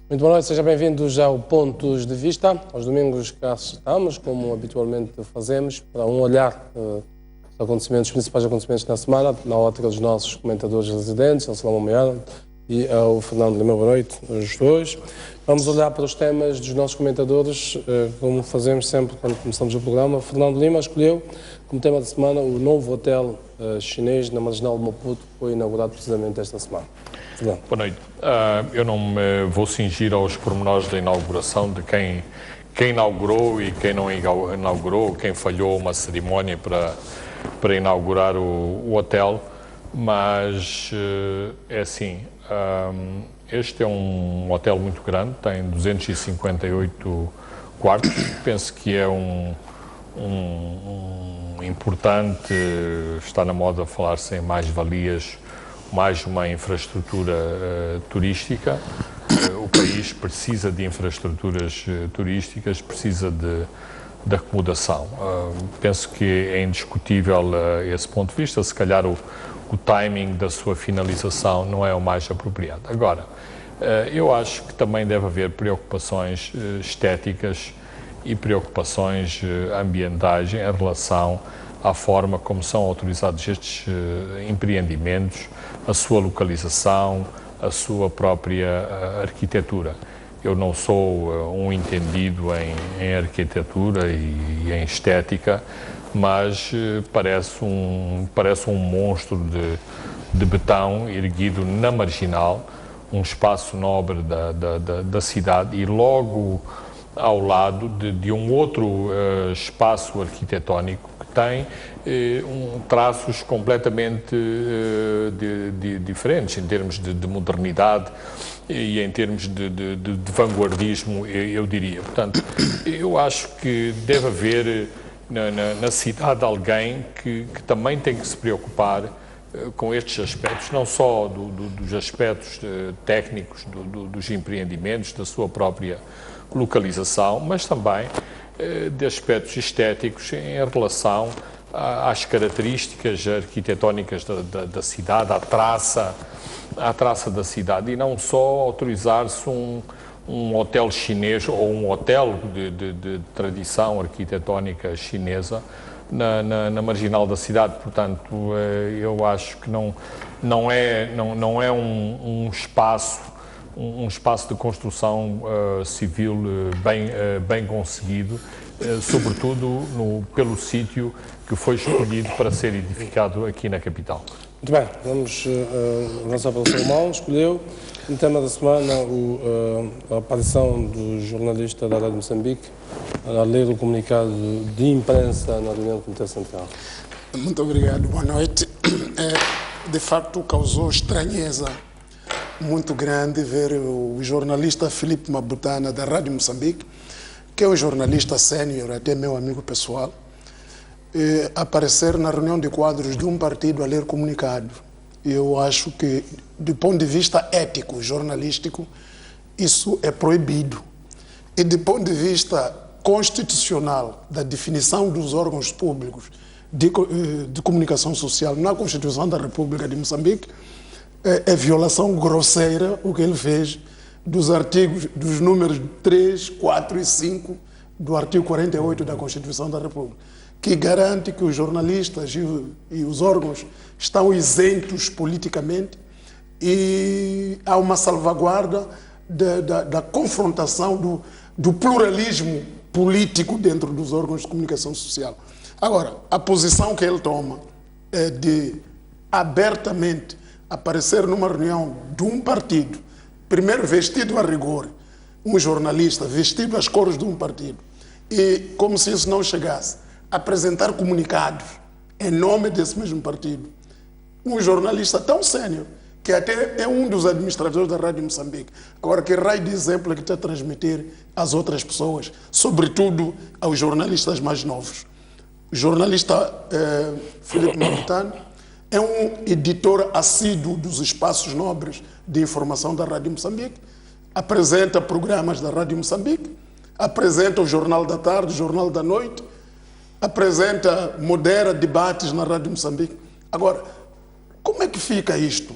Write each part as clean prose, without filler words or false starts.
Muito boa noite, sejam bem-vindos ao Pontos de Vista. Aos domingos cá estamos, como habitualmente fazemos, para um olhar os principais acontecimentos na semana, na ótica dos nossos comentadores residentes, ao Salomão Meada e ao Fernando Lima. Boa noite, os dois. Vamos olhar para os temas dos nossos comentadores, como fazemos sempre quando começamos o programa. Fernando Lima escolheu como tema da semana o novo hotel chinês na Marginal de Maputo, que foi inaugurado precisamente esta semana. Fernando. Boa noite. Eu não me vou cingir aos pormenores da inauguração, de quem inaugurou e quem não inaugurou, quem falhou uma cerimónia para inaugurar o hotel, mas é assim, este é um hotel muito grande, tem 258 quartos, penso que é um importante, está na moda falar-se em mais-valias, mais uma infraestrutura turística. O país precisa de infraestruturas turísticas, precisa de acomodação. Penso que é indiscutível esse ponto de vista, se calhar o timing da sua finalização não é o mais apropriado. Agora, eu acho que também deve haver preocupações estéticas e preocupações ambientais em relação à forma como são autorizados estes empreendimentos, a sua localização, a sua própria arquitetura. Eu não sou um entendido em arquitetura e em estética, mas parece um monstro de betão erguido na Marginal, um espaço nobre da cidade, e logo ao lado de um outro espaço arquitetónico que tem traços completamente diferentes em termos de modernidade e em termos de vanguardismo, eu diria. Portanto, eu acho que deve haver na cidade alguém que também tem que se preocupar com estes aspectos, não só dos aspectos técnicos dos empreendimentos, da sua própria localização, mas também de aspectos estéticos em relação às características arquitetónicas da cidade, à traça da cidade, e não só autorizar-se um hotel chinês ou um hotel de tradição arquitetónica chinesa na marginal da cidade. Portanto, eu acho que não é um espaço de construção civil bem conseguido, sobretudo pelo sítio que foi escolhido para ser edificado aqui na capital. Muito bem, vamos avançar para o Salomão. Escolheu no tema da semana a aparição do jornalista da Rádio Moçambique a ler o comunicado de imprensa na reunião do Comitê Central. Muito obrigado, boa noite. De facto, causou estranheza muito grande ver o jornalista Filipe Mabutana, da Rádio Moçambique, que é um jornalista sénior, até meu amigo pessoal, aparecer na reunião de quadros de um partido a ler comunicado. Eu acho que, do ponto de vista ético, jornalístico, isso é proibido. E do ponto de vista constitucional, da definição dos órgãos públicos de comunicação social na Constituição da República de Moçambique, é violação grosseira o que ele fez dos artigos, dos números 3, 4 e 5 do artigo 48 da Constituição da República, que garante que os jornalistas e os órgãos estão isentos politicamente e há uma salvaguarda da confrontação do pluralismo político dentro dos órgãos de comunicação social. Agora, a posição que ele toma é de abertamente aparecer numa reunião de um partido, primeiro vestido a rigor, um jornalista vestido às cores de um partido, e como se isso não chegasse, apresentar comunicados em nome desse mesmo partido. Um jornalista tão sénior, que até é um dos administradores da Rádio Moçambique. Agora, que raio de exemplo é que está a transmitir às outras pessoas, sobretudo aos jornalistas mais novos. O jornalista Filipe Mabutana é um editor assíduo dos espaços nobres de informação da Rádio Moçambique, apresenta programas da Rádio Moçambique, apresenta o Jornal da Tarde, o Jornal da Noite, modera debates na Rádio Moçambique. Agora, como é que fica isto?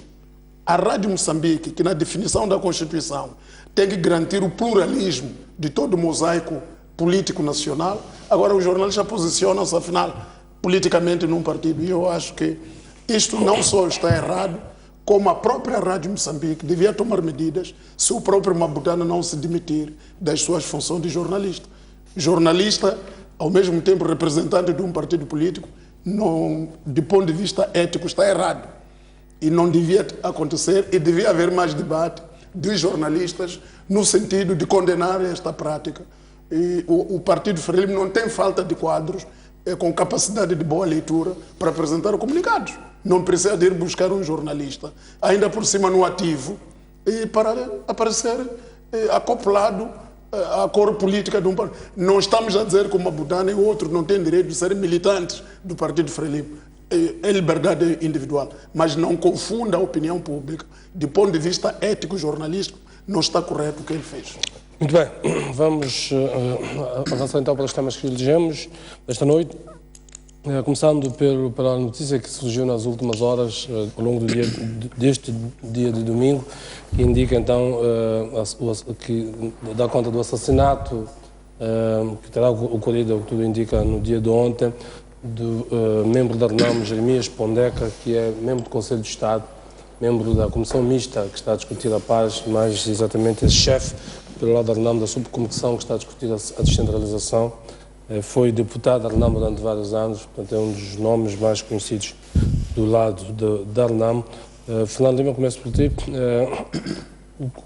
A Rádio Moçambique, que na definição da Constituição tem que garantir o pluralismo de todo o mosaico político nacional, agora os jornalistas posicionam-se, afinal, politicamente num partido. E eu acho que isto não só está errado, como a própria Rádio Moçambique devia tomar medidas se o próprio Mabutana não se demitir das suas funções de jornalista. Jornalista, ao mesmo tempo representante de um partido político, não, de ponto de vista ético, está errado. E não devia acontecer, e devia haver mais debate dos jornalistas no sentido de condenar esta prática. E o Partido Frelimo não tem falta de quadros com capacidade de boa leitura para apresentar comunicados. Não precisa de ir buscar um jornalista, ainda por cima no ativo, e para aparecer acoplado à cor política de um partido. Não estamos a dizer que o Mabutana e o outro não têm direito de serem militantes do Partido Frelimo. É liberdade individual, mas não confunda a opinião pública. De ponto de vista ético jornalístico, não está correto o que ele fez. Muito bem, vamos avançar então para os temas que elegemos esta noite. Começando pela notícia que surgiu nas últimas horas, ao longo deste dia de domingo, que indica então, que dá conta do assassinato que terá ocorrido, o que tudo indica, no dia de ontem, do membro da RNAM, Jeremias Pondeca, que é membro do Conselho de Estado, membro da Comissão Mista que está a discutir a paz, mais exatamente esse chefe, pelo lado da RNAM, da subcomissão que está a discutir a descentralização. Foi deputado da RNAM durante vários anos, portanto é um dos nomes mais conhecidos do lado da RNAM. Fernando Lima, começo por ti.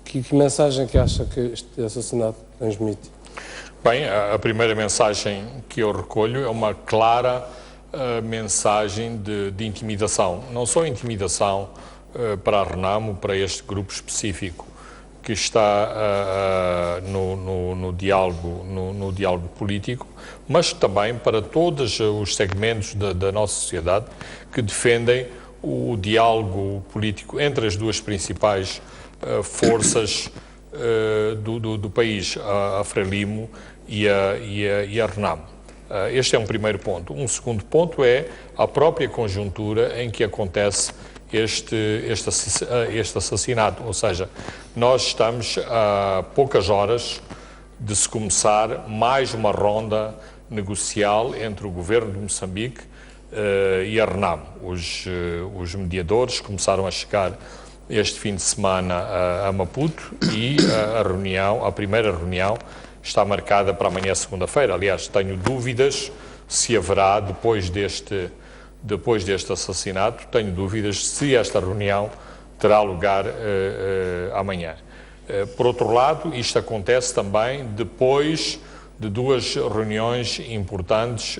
Que mensagem que acha que este assassinato transmite? Bem, a primeira mensagem que eu recolho é uma clara mensagem de intimidação. Não só intimidação para a RNAM, para este grupo específico que está no diálogo político, mas também para todos os segmentos da nossa sociedade que defendem o diálogo político entre as duas principais forças do país, a Frelimo e a RNAM. Este é um primeiro ponto. Um segundo ponto é a própria conjuntura em que acontece este assassinato, ou seja, nós estamos a poucas horas de se começar mais uma ronda negocial entre o governo de Moçambique e a RNAM. Os mediadores começaram a chegar este fim de semana a Maputo e a primeira reunião está marcada para amanhã, segunda-feira. Aliás, tenho dúvidas se haverá, depois deste assassinato, tenho dúvidas se esta reunião terá lugar amanhã. Por outro lado, isto acontece também depois de duas reuniões importantes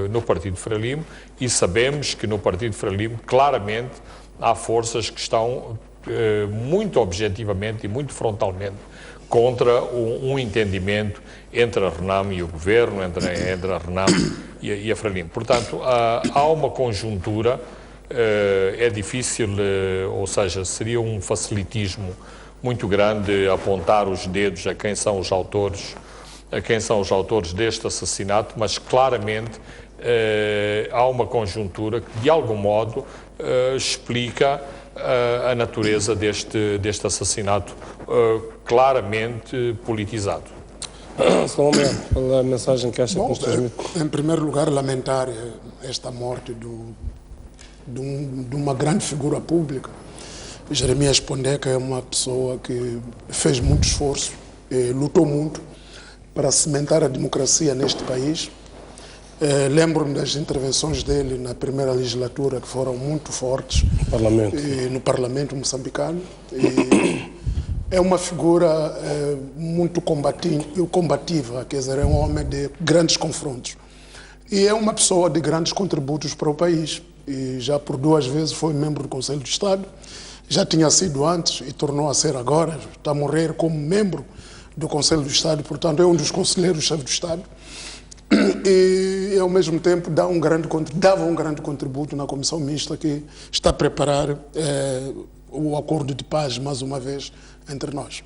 no Partido Frelimo e sabemos que no Partido Frelimo claramente há forças que estão muito objetivamente e muito frontalmente contra um entendimento entre a RNAM e o governo, entre a RNAM e a Frelimo. Portanto, há uma conjuntura, é difícil, ou seja, seria um facilitismo muito grande apontar os dedos a quem são os autores deste assassinato, mas claramente há uma conjuntura que de algum modo explica a natureza deste assassinato claramente politizado. Qual a mensagem que acha que nos transmite? Em primeiro lugar, lamentar esta morte de uma grande figura pública. Jeremias Pondeca é uma pessoa que fez muito esforço, lutou muito para cimentar a democracia neste país. Lembro-me das intervenções dele na primeira legislatura, que foram muito fortes no Parlamento moçambicano. É uma figura muito combativa, quer dizer, é um homem de grandes confrontos. E é uma pessoa de grandes contributos para o país. E já por duas vezes foi membro do Conselho de Estado, já tinha sido antes e tornou a ser agora, está a morrer como membro do Conselho do Estado, portanto é um dos conselheiros-chefe do Estado. E ao mesmo tempo dava um grande contributo na Comissão Mista, que está a preparar o acordo de paz, mais uma vez, entre nós.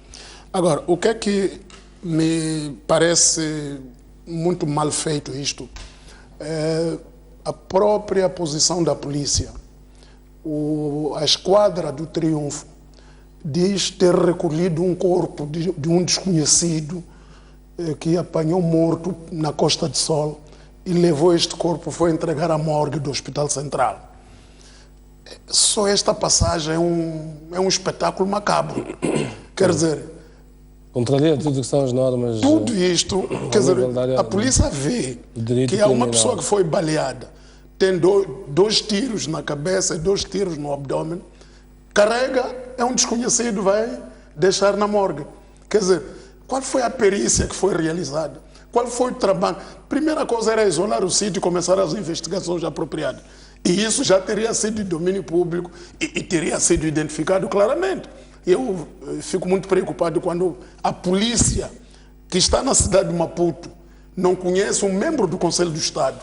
Agora, o que é que me parece muito mal feito isto? A própria posição da polícia. A esquadra do Triunfo diz ter recolhido um corpo de um desconhecido que apanhou morto na Costa de Sol e levou este corpo, foi entregar à morgue do Hospital Central. Só esta passagem é um espetáculo macabro. Quer dizer, contraria tudo que são as normas. Tudo isto, quer dizer, a polícia vê que há uma pessoa que foi baleada, tem dois tiros na cabeça e 2 tiros no abdômen, carrega, é um desconhecido, vai deixar na morgue. Quer dizer, qual foi a perícia que foi realizada? Qual foi o trabalho? Primeira coisa era isolar o sítio e começar as investigações apropriadas. E isso já teria sido de domínio público e teria sido identificado claramente. Eu fico muito preocupado quando a polícia, que está na cidade de Maputo, não conhece um membro do Conselho do Estado,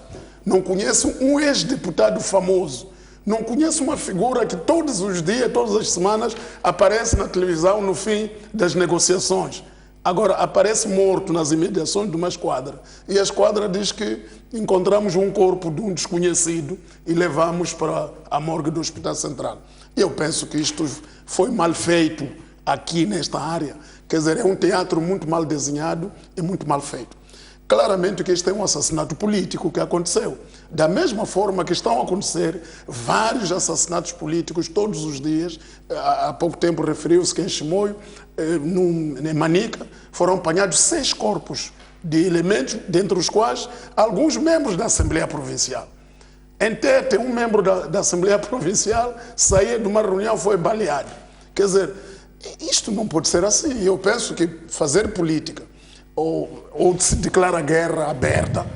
não conhece um ex-deputado famoso, não conhece uma figura que todos os dias, todas as semanas, aparece na televisão no fim das negociações. Agora, aparece morto nas imediações de uma esquadra. E a esquadra diz que encontramos um corpo de um desconhecido e levamos para a morgue do Hospital Central. Eu penso que isto foi mal feito aqui nesta área. Quer dizer, é um teatro muito mal desenhado e muito mal feito. Claramente que este é um assassinato político que aconteceu. Da mesma forma que estão a acontecer vários assassinatos políticos todos os dias. Há pouco tempo referiu-se que em Chimoio, em Manica, foram apanhados 6 corpos de elementos, dentre os quais alguns membros da Assembleia Provincial. Em Tete, um membro da Assembleia Provincial saía de uma reunião, foi baleado. Quer dizer, isto não pode ser assim. Eu penso que fazer política ou se declara guerra aberta,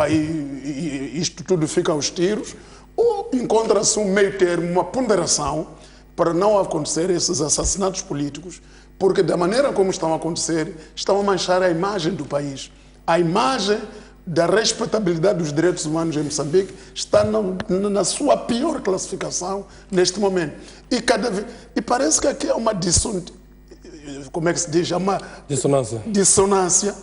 e isto tudo fica aos tiros, ou encontra-se um meio termo, uma ponderação para não acontecer esses assassinatos políticos, porque da maneira como estão a acontecer, estão a manchar a imagem do país. A imagem da respeitabilidade dos direitos humanos em Moçambique está na sua pior classificação neste momento. E parece que aqui é uma como é que se diz? É uma dissonância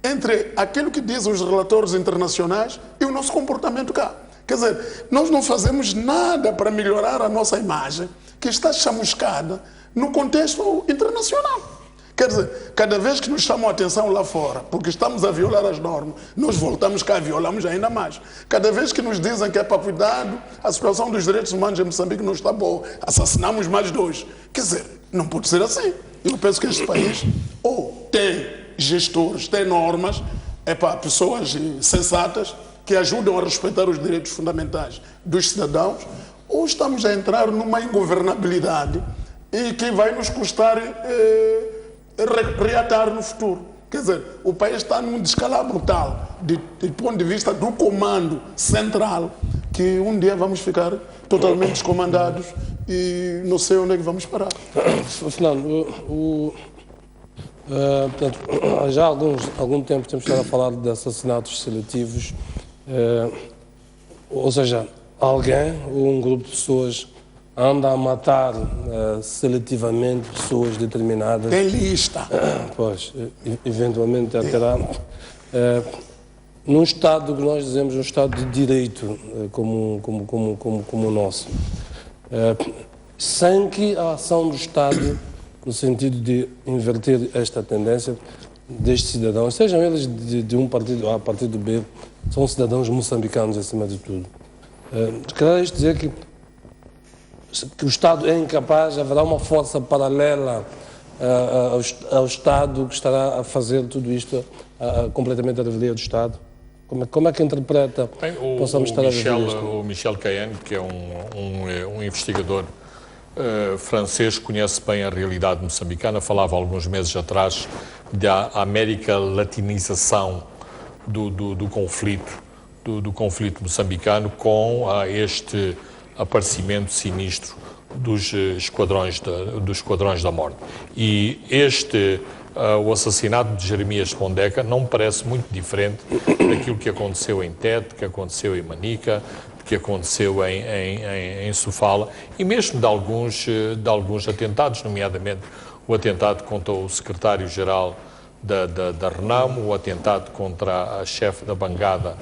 entre aquilo que dizem os relatores internacionais e o nosso comportamento cá. Quer dizer, nós não fazemos nada para melhorar a nossa imagem, que está chamuscada no contexto internacional. Quer dizer, cada vez que nos chamam a atenção lá fora, porque estamos a violar as normas, nós voltamos cá, violamos ainda mais. Cada vez que nos dizem que é para cuidado, a situação dos direitos humanos em Moçambique não está boa, assassinamos mais 2. Quer dizer, não pode ser assim. Eu penso que este país ou tem gestores, tem normas, pessoas sensatas que ajudam a respeitar os direitos fundamentais dos cidadãos, ou estamos a entrar numa ingovernabilidade e que vai nos custar reatar no futuro. Quer dizer, o país está num descalabro tal, do ponto de vista do comando central, que um dia vamos ficar totalmente descomandados e não sei onde é que vamos parar. Fernando, portanto, já há algum tempo temos estado a falar de assassinatos seletivos, ou seja, alguém ou um grupo de pessoas anda a matar seletivamente pessoas determinadas. Tem lista. Pois, eventualmente já terá. Num Estado que nós dizemos, um Estado de direito, como o nosso, sem que a ação do Estado, no sentido de inverter esta tendência destes cidadãos, sejam eles de um partido A, partido B, são cidadãos moçambicanos acima de tudo. Quer dizer que o Estado é incapaz, haverá uma força paralela ao Estado que estará a fazer tudo isto completamente à revelia do Estado? Como é que interpreta? Possamos estar a ver isto? O Michel Cayenne, que é um investigador francês, conhece bem a realidade moçambicana, falava alguns meses atrás da América latinização do conflito moçambicano com este aparecimento sinistro dos esquadrões da morte. E o assassinato de Jeremias Pondeca não me parece muito diferente daquilo que aconteceu em Tete, que aconteceu em Manica, que aconteceu em Sofala, e mesmo de alguns atentados, nomeadamente o atentado contra o secretário-geral da Renamo, o atentado contra a chefe da bancada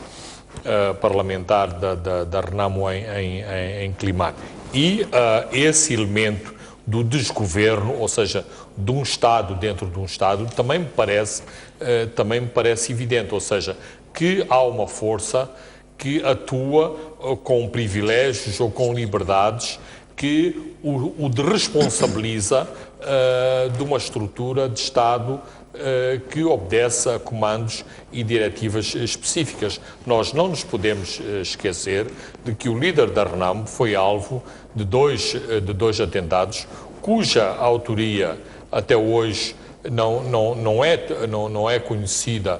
parlamentar da Renamo em Climane. E esse elemento do desgoverno, ou seja, de um Estado dentro de um Estado, também me parece evidente, ou seja, que há uma força que atua com privilégios ou com liberdades que o desresponsabiliza de uma estrutura de Estado que obedece a comandos e diretivas específicas. Nós não nos podemos esquecer de que o líder da Renamo foi alvo de dois atentados, cuja autoria até hoje não é conhecida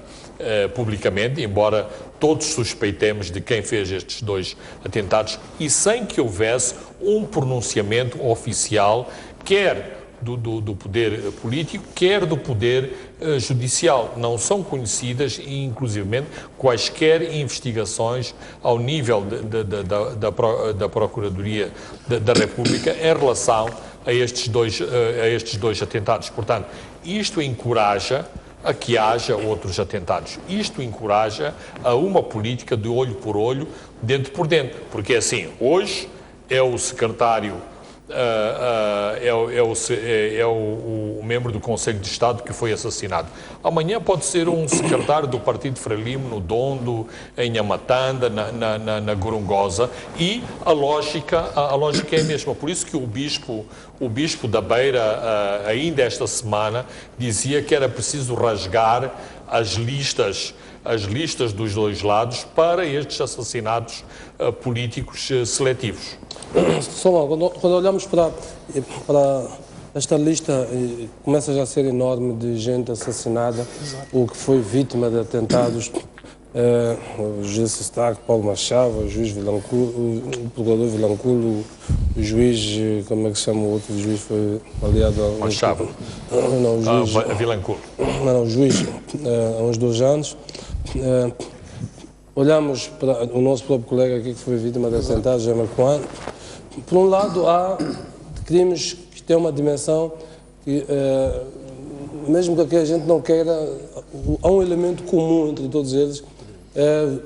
publicamente, embora todos suspeitemos de quem fez estes dois atentados, e sem que houvesse um pronunciamento oficial, quer do poder político, quer do poder judicial. Não são conhecidas, inclusivamente, quaisquer investigações ao nível da Procuradoria da República em relação a estes dois atentados. Portanto, isto encoraja a que haja outros atentados. Isto encoraja a uma política de olho por olho, dente por dente. Porque, assim, hoje é o secretário, o membro do Conselho de Estado que foi assassinado. Amanhã pode ser um secretário do Partido Frelimo, no Dondo, em Amatanda, na Gorongosa, e a lógica é a mesma. Por isso que o bispo da Beira, ainda esta semana, dizia que era preciso rasgar as listas dos dois lados para estes assassinatos políticos seletivos. Só quando olhamos para esta lista, começa já a ser enorme de gente assassinada, ou que foi vítima de atentados. O juiz Stark, Paulo Machado, o juiz Vilanculo, o procurador Vilanculo, o juiz, como é que se chama o outro juiz, foi aliado a... Machado. Não, o juiz... Vilanculo. Não, o juiz, há uns 2 anos. Olhamos para o nosso próprio colega aqui que foi vítima de atentados, Jean Marcoan. Por um lado, há crimes que têm uma dimensão que, mesmo que a gente não queira, há um elemento comum entre todos eles,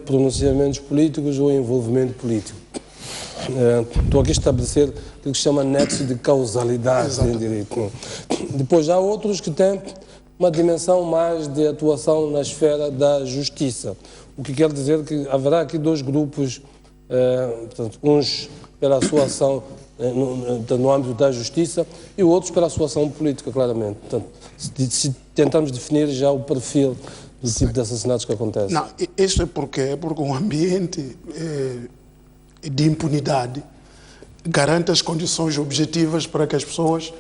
pronunciamentos políticos ou envolvimento político. Estou aqui a estabelecer o que se chama nexo de causalidade em direito. Depois há outros que têm uma dimensão mais de atuação na esfera da justiça, o que quer dizer que haverá aqui 2 grupos, portanto, uns pela sua ação no âmbito da justiça e outros pela sua ação política, claramente. Portanto, se tentarmos definir já o perfil do tipo de assassinatos que acontecem. Não, isso é porque um ambiente de impunidade garante as condições objetivas para que as pessoas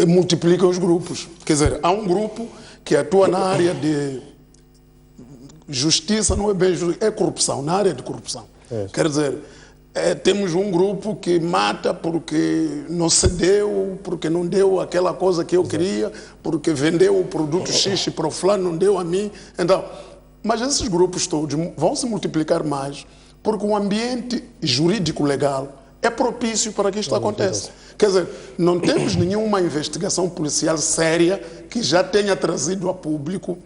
multipliquem os grupos. Quer dizer, há um grupo que atua na área de justiça, não é bem justiça, é corrupção, na área de corrupção. Quer dizer, temos um grupo que mata porque não cedeu, porque não deu aquela coisa que eu queria, porque vendeu o produto X para o fulano, não deu a mim. Então, mas esses grupos todos vão se multiplicar mais porque o ambiente jurídico legal é propício para que isto aconteça. Quer dizer, não temos nenhuma investigação policial séria que já tenha trazido a público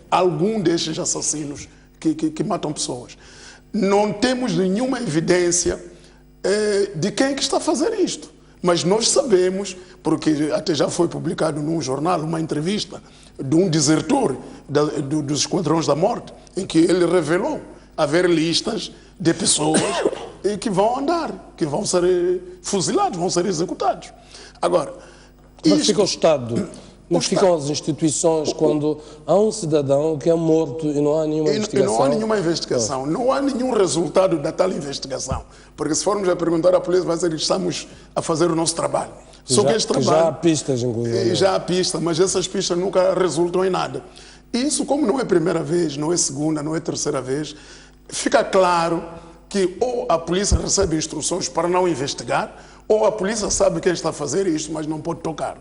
algum destes assassinos que matam pessoas. Não temos nenhuma evidência de quem é que está a fazer isto. Mas nós sabemos, porque até já foi publicado num jornal uma entrevista de um desertor dos Esquadrões da Morte, em que ele revelou haver listas de pessoas que vão andar, que vão ser fuzilados, vão ser executados. Agora, como é que fica o Estado? Como ficam as instituições quando há um cidadão que é morto e não há nenhuma investigação? Não há nenhuma investigação, não há nenhum resultado da tal investigação. Porque se formos a perguntar à polícia, vai dizer que estamos a fazer o nosso trabalho. Só que este trabalho... Já há pistas, inclusive. Já há pistas, mas essas pistas nunca resultam em nada. E isso, como não é a primeira vez, não é a segunda, não é a terceira vez, fica claro que ou a polícia recebe instruções para não investigar, ou a polícia sabe quem está a fazer isto, mas não pode tocar.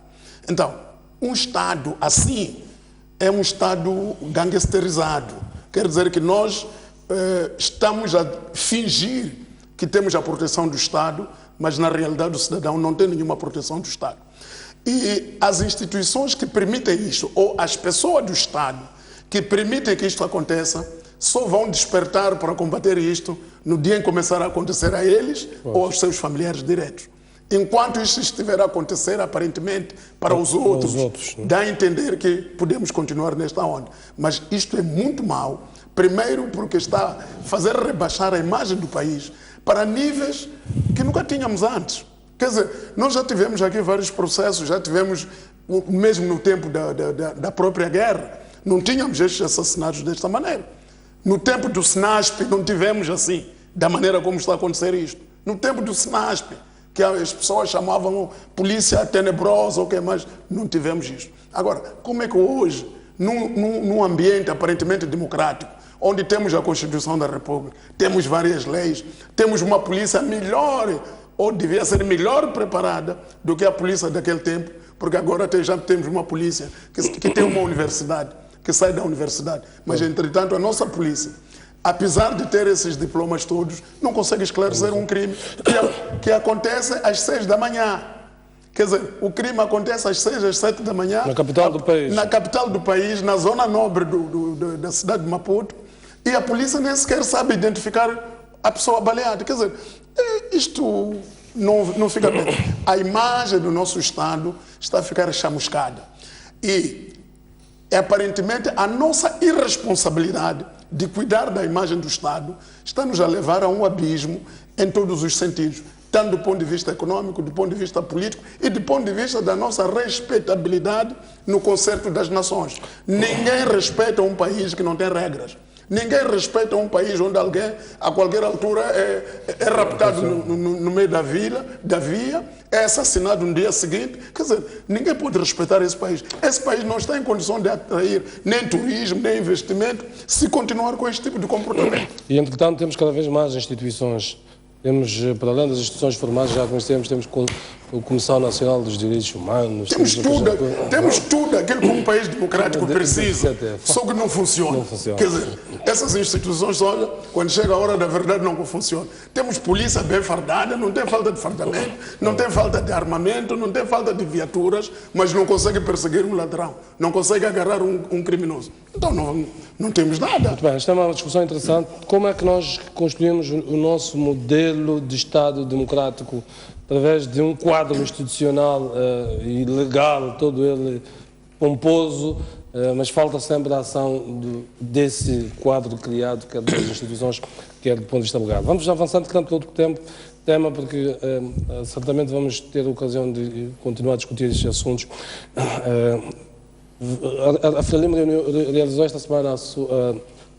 Então, um Estado assim é um Estado gangsterizado. Quer dizer que nós estamos a fingir que temos a proteção do Estado, mas na realidade o cidadão não tem nenhuma proteção do Estado. E as instituições que permitem isto, ou as pessoas do Estado que permitem que isto aconteça, só vão despertar para combater isto no dia em que começar a acontecer a eles ou aos seus familiares diretos. Enquanto isso estiver a acontecer, aparentemente, para os outros, dá a entender que podemos continuar nesta onda. Mas isto é muito mau. Primeiro, porque está a fazer rebaixar a imagem do país para níveis que nunca tínhamos antes. Quer dizer, nós já tivemos aqui vários processos, já tivemos, mesmo no tempo da própria guerra, não tínhamos estes assassinatos desta maneira. No tempo do SNASP, não tivemos assim, da maneira como está a acontecer isto. No tempo do SNASP, que as pessoas chamavam polícia tenebrosa, ou que mais, não tivemos isto. Agora, como é que hoje, num ambiente aparentemente democrático, onde temos a Constituição da República, temos várias leis, temos uma polícia melhor, ou devia ser melhor preparada do que a polícia daquele tempo, porque agora já temos uma polícia que tem uma universidade, que sai da universidade. Mas, entretanto, a nossa polícia, apesar de ter esses diplomas todos, não consegue esclarecer um crime que acontece às 6 da manhã. Quer dizer, o crime acontece às 6, às 7 da manhã. Na capital do país. Na capital do país, na zona nobre da cidade de Maputo. E a polícia nem sequer sabe identificar a pessoa baleada. Quer dizer, isto não fica bem. A imagem do nosso Estado está a ficar chamuscada. E aparentemente a nossa irresponsabilidade de cuidar da imagem do Estado está-nos a levar a um abismo em todos os sentidos, tanto do ponto de vista econômico, do ponto de vista político e do ponto de vista da nossa respeitabilidade no concerto das nações. Ninguém respeita um país que não tem regras. Ninguém respeita um país onde alguém, a qualquer altura, é raptado no meio da via, é assassinado no dia seguinte. Quer dizer, ninguém pode respeitar esse país. Esse país não está em condição de atrair nem turismo, nem investimento, se continuar com este tipo de comportamento. E, entretanto, temos cada vez mais instituições. Temos, para além das instituições formais, já conhecemos, temos o Comissão Nacional dos Direitos Humanos. Temos tudo aquilo que um país democrático precisa, só que não funciona. Quer dizer, essas instituições, olha, quando chega a hora da verdade, não funcionam. Temos polícia bem fardada, não tem falta de fardamento, não tem falta de armamento, não tem falta de viaturas, mas não consegue perseguir um ladrão, não consegue agarrar um criminoso. Então não temos nada. Muito bem, esta é uma discussão interessante. Como é que nós construímos o nosso modelo de Estado democrático através de um quadro institucional e legal, todo ele pomposo, mas falta sempre a ação desse quadro criado, quer das instituições, quer do ponto de vista legal. Vamos avançando, tanto pelo tema, porque certamente vamos ter a ocasião de continuar a discutir estes assuntos. A Frelimo realizou esta semana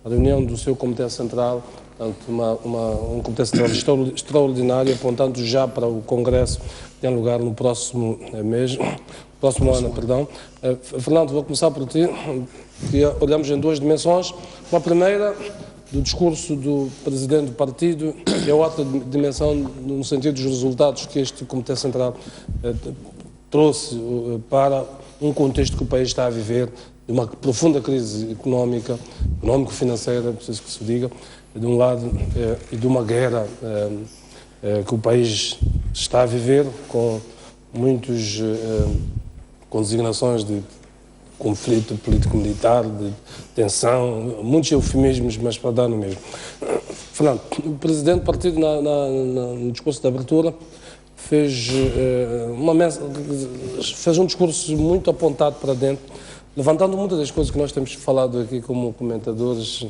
a reunião do seu Comitê Central, portanto, um Comitê Central extraordinário, apontando já para o Congresso, que tem lugar no próximo ano. Fernando, vou começar por ti. Olhamos em duas dimensões. Uma primeira, do discurso do Presidente do Partido, e a outra dimensão no sentido dos resultados que este Comitê Central trouxe para um contexto que o país está a viver, de uma profunda crise económico-financeira, preciso que se diga, de um lado, e de uma guerra que o país está a viver, com designações de conflito político-militar, de tensão, muitos eufemismos, mas para dar no mesmo. Fernando, o Presidente do Partido, no discurso de abertura, fez um discurso muito apontado para dentro, levantando muitas das coisas que nós temos falado aqui como comentadores,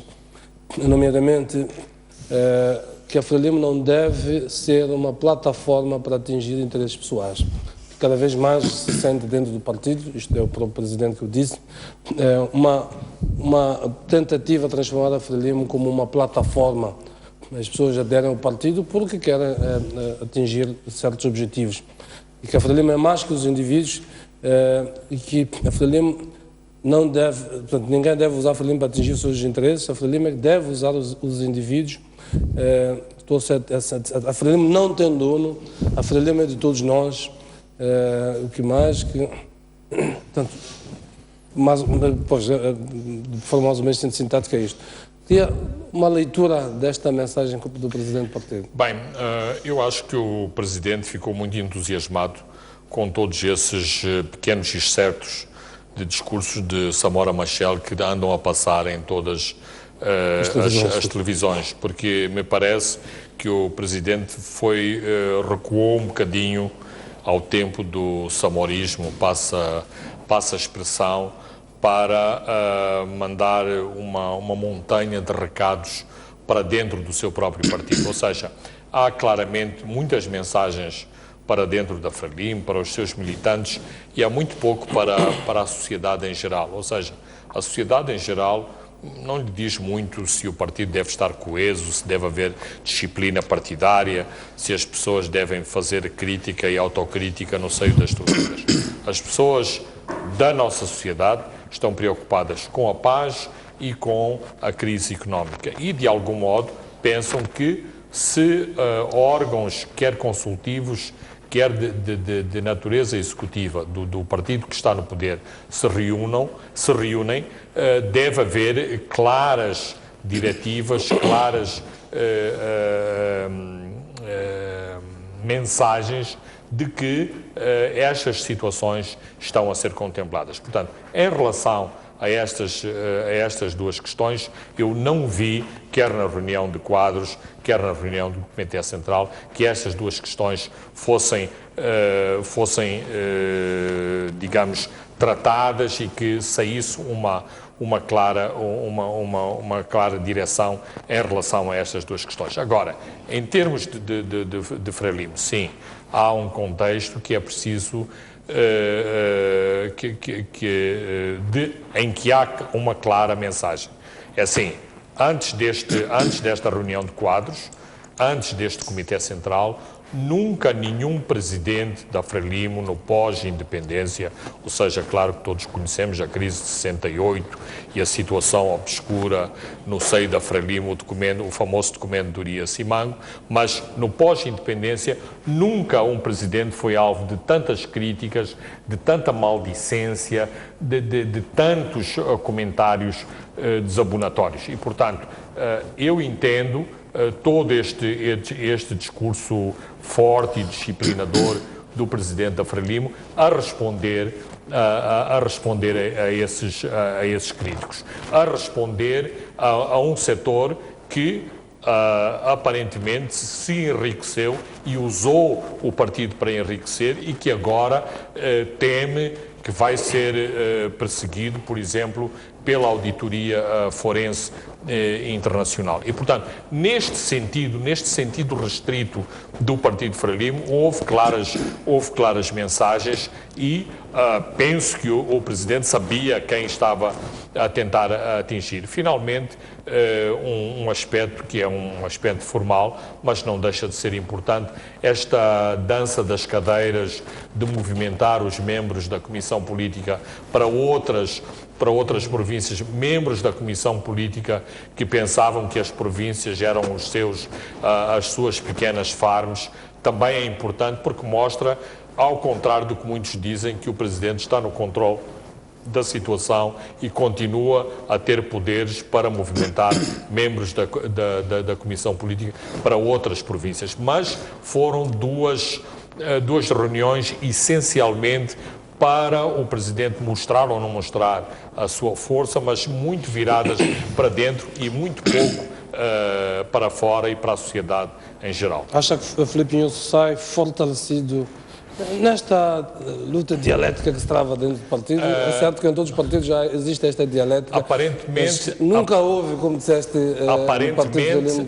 nomeadamente que a Frelimo não deve ser uma plataforma para atingir interesses pessoais. Cada vez mais se sente dentro do partido, isto é o próprio Presidente que o disse, uma tentativa de transformar a Frelimo como uma plataforma. As pessoas aderem ao partido porque querem atingir certos objetivos. E que a Frelimo é mais que os indivíduos e que a Frelimo não deve, portanto, ninguém deve usar a Frelimo para atingir os seus interesses, a Frelimo é que deve usar os indivíduos. A Frelimo não tem dono, a Frelimo é de todos nós. O que mais que... Portanto, de forma mais ou menos sintática é isto. Queria uma leitura desta mensagem do Presidente do Partido. Bem, eu acho que o Presidente ficou muito entusiasmado com todos esses pequenos excertos de discursos de Samora Machel que andam a passar em todas as televisões, porque me parece que o Presidente recuou um bocadinho ao tempo do samorismo, passa a expressão, para mandar uma montanha de recados para dentro do seu próprio partido. Ou seja, há claramente muitas mensagens para dentro da Frelimo, para os seus militantes, e há muito pouco para a sociedade em geral. Ou seja, a sociedade em geral não lhe diz muito se o partido deve estar coeso, se deve haver disciplina partidária, se as pessoas devem fazer crítica e autocrítica no seio das estruturas. As pessoas da nossa sociedade estão preocupadas com a paz e com a crise económica e, de algum modo, pensam que se órgãos, quer consultivos, quer de natureza executiva do partido que está no poder, se reúnem, deve haver claras diretivas, claras mensagens de que estas situações estão a ser contempladas. Portanto, em relação a estas duas questões, eu não vi, quer na reunião de quadros, quer na reunião do Comitê Central, que estas duas questões fossem digamos, tratadas e que saísse uma clara direção em relação a estas duas questões. Agora, em termos de Frelimo, sim, há um contexto que é preciso em que há uma clara mensagem. É assim, antes desta reunião de quadros, antes deste Comitê Central, nunca nenhum presidente da Frelimo, no pós-independência, ou seja, claro que todos conhecemos a crise de 68 e a situação obscura no seio da Frelimo, o famoso documento do Urias Simango, mas no pós-independência nunca um presidente foi alvo de tantas críticas, de tanta maldicência, de tantos comentários desabonatórios. E, portanto, eu entendo todo este discurso forte e disciplinador do presidente da Frelimo a responder a esses críticos, a responder a um setor que aparentemente se enriqueceu e usou o partido para enriquecer e que agora teme que vai ser perseguido, por exemplo, pela auditoria forense internacional. E, portanto, neste sentido restrito do Partido Frelimo, houve claras mensagens e penso que o Presidente sabia quem estava a tentar atingir. Finalmente, um aspecto que é um aspecto formal, mas não deixa de ser importante, esta dança das cadeiras de movimentar os membros da Comissão Política para outras províncias, membros da Comissão Política que pensavam que as províncias eram as suas pequenas farms, também é importante porque mostra, ao contrário do que muitos dizem, que o Presidente está no controle da situação e continua a ter poderes para movimentar membros da Comissão Política para outras províncias. Mas foram duas reuniões essencialmente para o Presidente mostrar ou não mostrar a sua força, mas muito viradas para dentro e muito pouco para fora e para a sociedade em geral. Acha que Filipe Inhosso sai fortalecido nesta luta dialética que se trava dentro do partido? É certo que em todos os partidos já existe esta dialética. Aparentemente... Nunca houve, como disseste,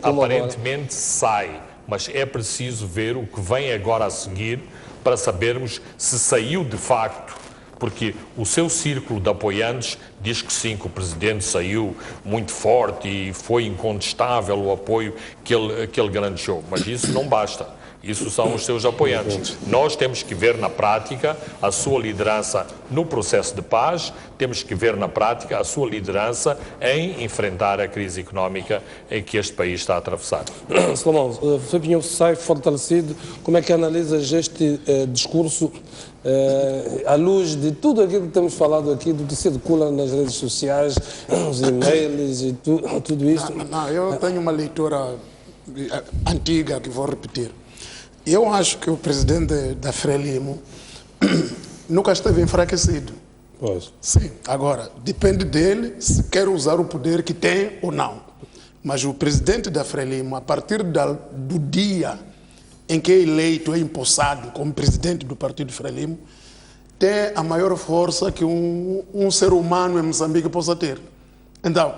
aparentemente sai, mas é preciso ver o que vem agora a seguir para sabermos se saiu de facto, porque o seu círculo de apoiantes diz que sim, que o Presidente saiu muito forte e foi incontestável o apoio que ele granjeou, mas isso não basta. Isso são os seus apoiantes. Nós temos que ver na prática a sua liderança no processo de paz, temos que ver na prática a sua liderança em enfrentar a crise económica em que este país está a atravessar. Salomão, Filipe Inhosso sai fortalecido. Como é que analisas este discurso à luz de tudo aquilo que temos falado aqui, do que circula nas redes sociais, os e-mails e tudo isso? Não, eu tenho uma leitura antiga que vou repetir. Eu acho que o presidente da Frelimo nunca esteve enfraquecido. Pois. Sim. Agora, depende dele se quer usar o poder que tem ou não. Mas o presidente da Frelimo, a partir do dia em que é eleito, é empossado como presidente do Partido Frelimo, tem a maior força que um ser humano em Moçambique possa ter. Então,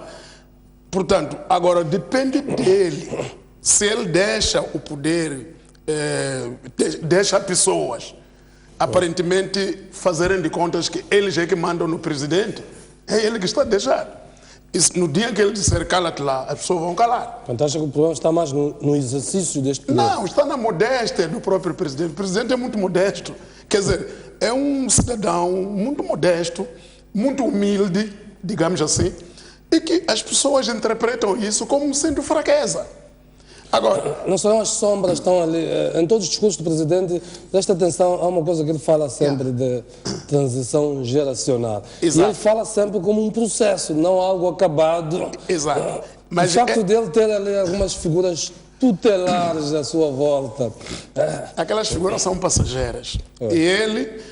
portanto, agora depende dele, se ele deixa o poder, deixa pessoas aparentemente fazerem de contas que eles é que mandam no presidente, é ele que está a deixar. E no dia que ele disser cala-te lá, as pessoas vão calar. Portanto, acha que o problema está mais no exercício deste poder? Não, está na modéstia do próprio presidente. O presidente é muito modesto. Quer dizer, é um cidadão muito modesto, muito humilde, digamos assim, e que as pessoas interpretam isso como sendo fraqueza. Agora, não são as sombras que estão ali. Em todos os discursos do presidente, presta atenção, há uma coisa que ele fala sempre de transição geracional. Exato. E ele fala sempre como um processo, não algo acabado. Exato. Mas o facto dele ter ali algumas figuras tutelares à sua volta. Aquelas figuras são passageiras. E ele,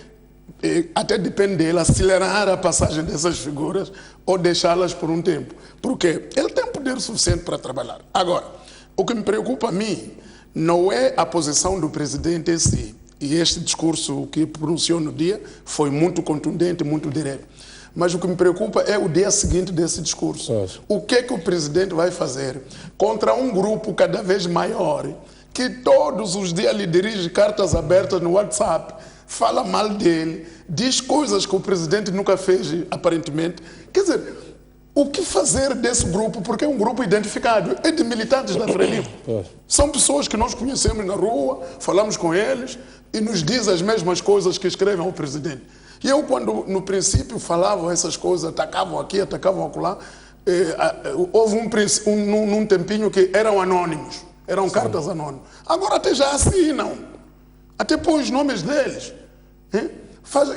até depende dele, acelerar a passagem dessas figuras ou deixá-las por um tempo. Porque ele tem poder suficiente para trabalhar. Agora, o que me preocupa a mim não é a posição do presidente em si. E este discurso que pronunciou no dia foi muito contundente, muito direto. Mas o que me preocupa é o dia seguinte desse discurso. O que é que o presidente vai fazer contra um grupo cada vez maior que todos os dias lhe dirige cartas abertas no WhatsApp, fala mal dele, diz coisas que o presidente nunca fez, aparentemente. Quer dizer, o que fazer desse grupo? Porque é um grupo identificado, é de militantes da Frelimo. São pessoas que nós conhecemos na rua, falamos com eles e nos dizem as mesmas coisas que escrevem ao presidente. E eu, quando no princípio falavam essas coisas, atacavam aqui, atacavam acolá, houve um tempinho que eram anônimos, eram cartas anônimas. Agora até já assinam, até põe os nomes deles.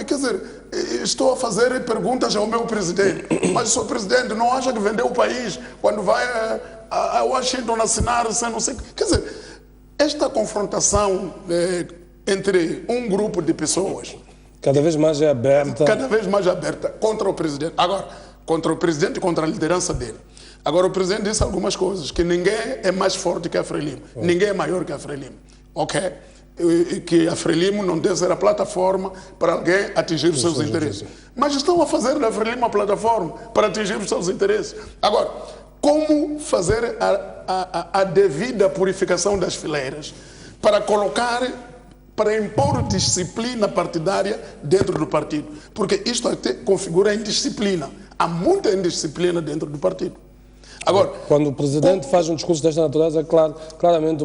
Quer dizer, estou a fazer perguntas ao meu presidente, mas o seu presidente não acha que vendeu o país quando vai a Washington assinar, não sei. Quer dizer, esta confrontação entre um grupo de pessoas cada vez mais é aberta. Cada vez mais aberta contra o presidente. Agora, contra o presidente e contra a liderança dele. Agora, o presidente disse algumas coisas, que ninguém é mais forte que a Frelimo, ninguém é maior que a Frelimo. Ok? Que a Frelimo não deve ser a plataforma para alguém atingir os seus interesses. Mas estão a fazer da Frelimo a plataforma para atingir os seus interesses. Agora, como fazer a devida purificação das fileiras para colocar, para impor disciplina partidária dentro do partido? Porque isto até configura indisciplina. Há muita indisciplina dentro do partido. Agora, quando o presidente faz um discurso desta natureza, é claramente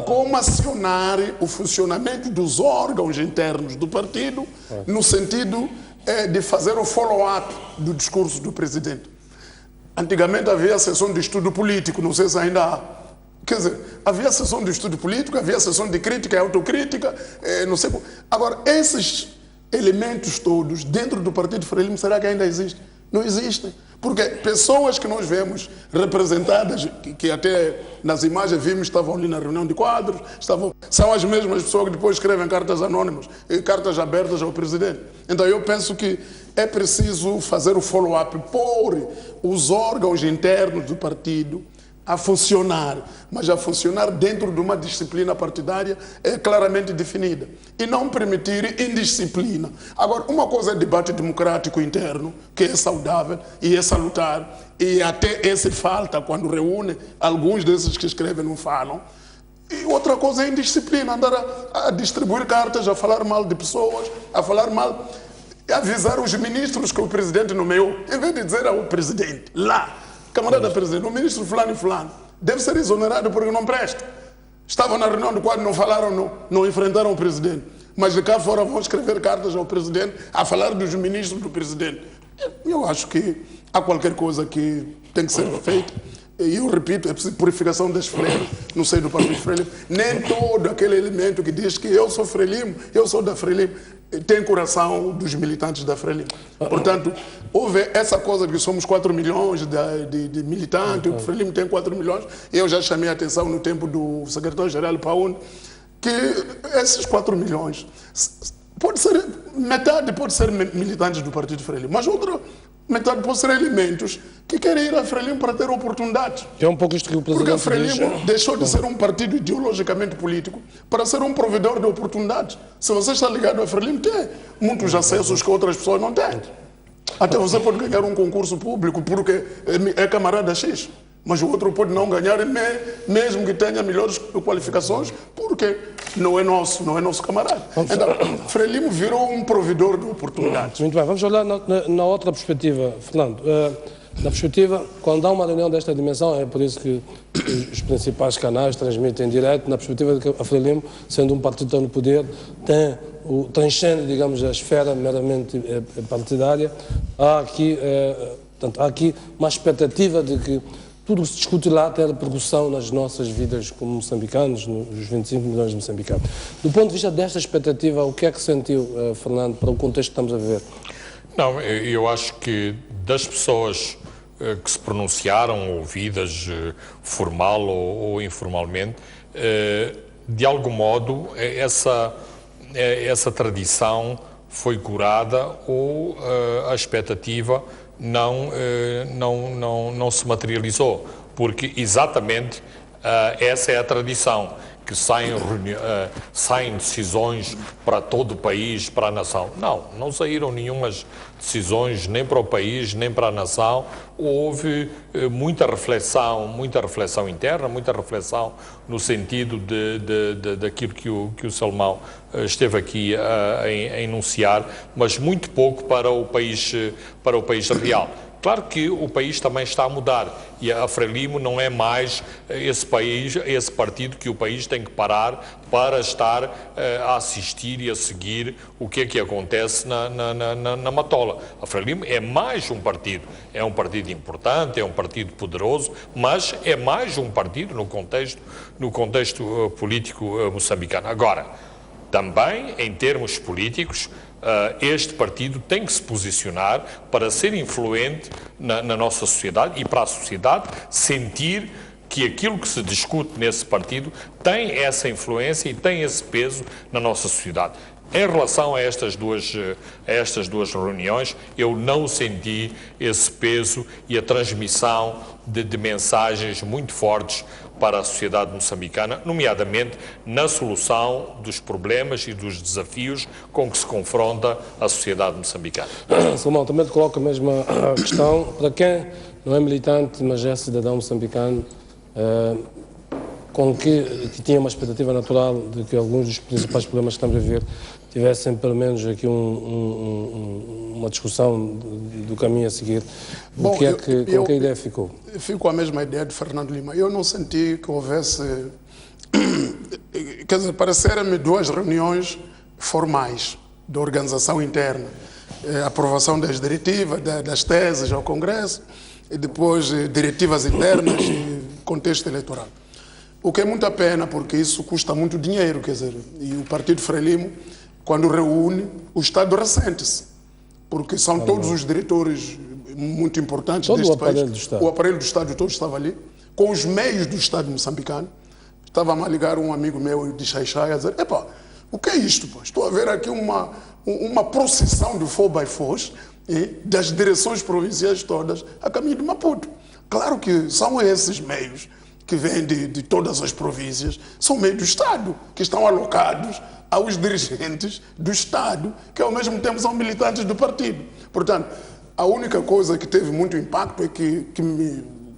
como acionar o funcionamento dos órgãos internos do partido no sentido de fazer o follow-up do discurso do presidente. Antigamente havia a sessão de estudo político, não sei se ainda há. Quer dizer, havia a sessão de estudo político, havia a sessão de crítica e autocrítica, não sei. Agora, esses elementos todos dentro do Partido Frelimo, será que ainda existem? Não existem. Porque pessoas que nós vemos representadas, que até nas imagens vimos, estavam ali na reunião de quadros, são as mesmas pessoas que depois escrevem cartas anônimas e cartas abertas ao presidente. Então eu penso que é preciso fazer o follow-up, pôr os órgãos internos do partido a funcionar, mas a funcionar dentro de uma disciplina partidária claramente definida e não permitir indisciplina. Agora, uma coisa é debate democrático interno, que é saudável e é salutar, e até esse falta quando reúne, alguns desses que escrevem não falam. E outra coisa é indisciplina, andar a distribuir cartas, a falar mal de pessoas, a falar mal, avisar os ministros que o presidente nomeou, em vez de dizer ao presidente, lá, camarada presidente, o ministro fulano e fulano deve ser exonerado porque não presta. Estavam na reunião do quadro, não falaram, não enfrentaram o presidente. Mas de cá fora vão escrever cartas ao presidente a falar dos ministros do presidente. Eu acho que há qualquer coisa que tem que ser feita. E eu repito, é preciso purificação das freiras no seio do Partido Frelimo. Nem todo aquele elemento que diz que eu sou Frelimo, eu sou da Frelimo, tem coração dos militantes da Frelimo. Portanto, houve essa coisa de que somos 4 milhões de militantes, o Frelimo tem 4 milhões. Eu já chamei a atenção no tempo do secretário-geral Paúne que esses 4 milhões, pode ser metade, pode ser militantes do Partido Frelimo, mas metade pode ser elementos que querem ir a Frelimo para ter oportunidades. É um pouco isto que o Porque a Presidente diz. Frelimo deixou de ser um partido ideologicamente político para ser um provedor de oportunidades. Se você está ligado a Frelimo, tem muitos acessos que outras pessoas não têm. Até você pode ganhar um concurso público porque é camarada X, mas o outro pode não ganhar mesmo que tenha melhores qualificações, porque não é nosso camarada. Então, Frelimo virou um provedor de oportunidades. Muito bem, vamos olhar na outra perspectiva, Fernando. Na perspectiva, quando há uma reunião desta dimensão, é por isso que os canais transmitem direto, na perspectiva de que a Frelimo, sendo um partido tão no poder, transcende, digamos, a esfera meramente partidária, há aqui uma expectativa de que tudo o que se discute lá tem repercussão nas nossas vidas como moçambicanos, nos 25 milhões de moçambicanos. Do ponto de vista desta expectativa, o que é que sentiu, Fernando, para o contexto que estamos a viver? Não, eu acho que das pessoas que se pronunciaram, ouvidas formal ou informalmente, de algum modo essa tradição foi curada ou a expectativa não se materializou, porque exatamente essa é a tradição, que saem decisões para todo o país, para a nação. Não saíram nenhumas decisões nem para o país, nem para a nação. Houve muita reflexão interna, muita reflexão no sentido daquilo que o Salmão esteve aqui a enunciar, mas muito pouco para o país real. Claro que o país também está a mudar e a Frelimo não é mais esse partido que o país tem que parar para estar a assistir e a seguir o que é que acontece na Matola. A Frelimo é mais um partido importante, é um partido poderoso, mas é mais um partido no contexto político moçambicano. Agora, também em termos políticos, este partido tem que se posicionar para ser influente na nossa sociedade e para a sociedade sentir que aquilo que se discute nesse partido tem essa influência e tem esse peso na nossa sociedade. Em relação a estas duas reuniões, eu não senti esse peso e a transmissão de mensagens muito fortes para a sociedade moçambicana, nomeadamente na solução dos problemas e dos desafios com que se confronta a sociedade moçambicana. Salmão, também te coloco a mesma questão. Para quem não é militante, mas é cidadão moçambicano, que tinha uma expectativa natural de que alguns dos principais problemas que estamos a ver tivessem pelo menos aqui uma discussão do caminho a seguir. Com que ideia ficou? Fico com a mesma ideia de Fernando Lima. Eu não senti que houvesse... Quer dizer, pareceram-me duas reuniões formais de organização interna. A aprovação das diretivas, das teses ao Congresso, e depois diretivas internas e contexto eleitoral. O que é muita pena, porque isso custa muito dinheiro, quer dizer, e o Partido Frelimo, quando reúne, o Estado ressente-se, porque são todos os diretores muito importantes deste país. O aparelho do Estado todo estava ali, com os meios do Estado moçambicano. Estava-me a ligar um amigo meu de Xaixai a dizer: epá, o que é isto? Pô? Estou a ver aqui uma procissão de 4x4 das direções provinciais todas a caminho de Maputo. Claro que são esses meios que vêm de todas as províncias, são meios do Estado, que estão alocados aos dirigentes do Estado, que ao mesmo tempo são militantes do partido. Portanto, a única coisa que teve muito impacto e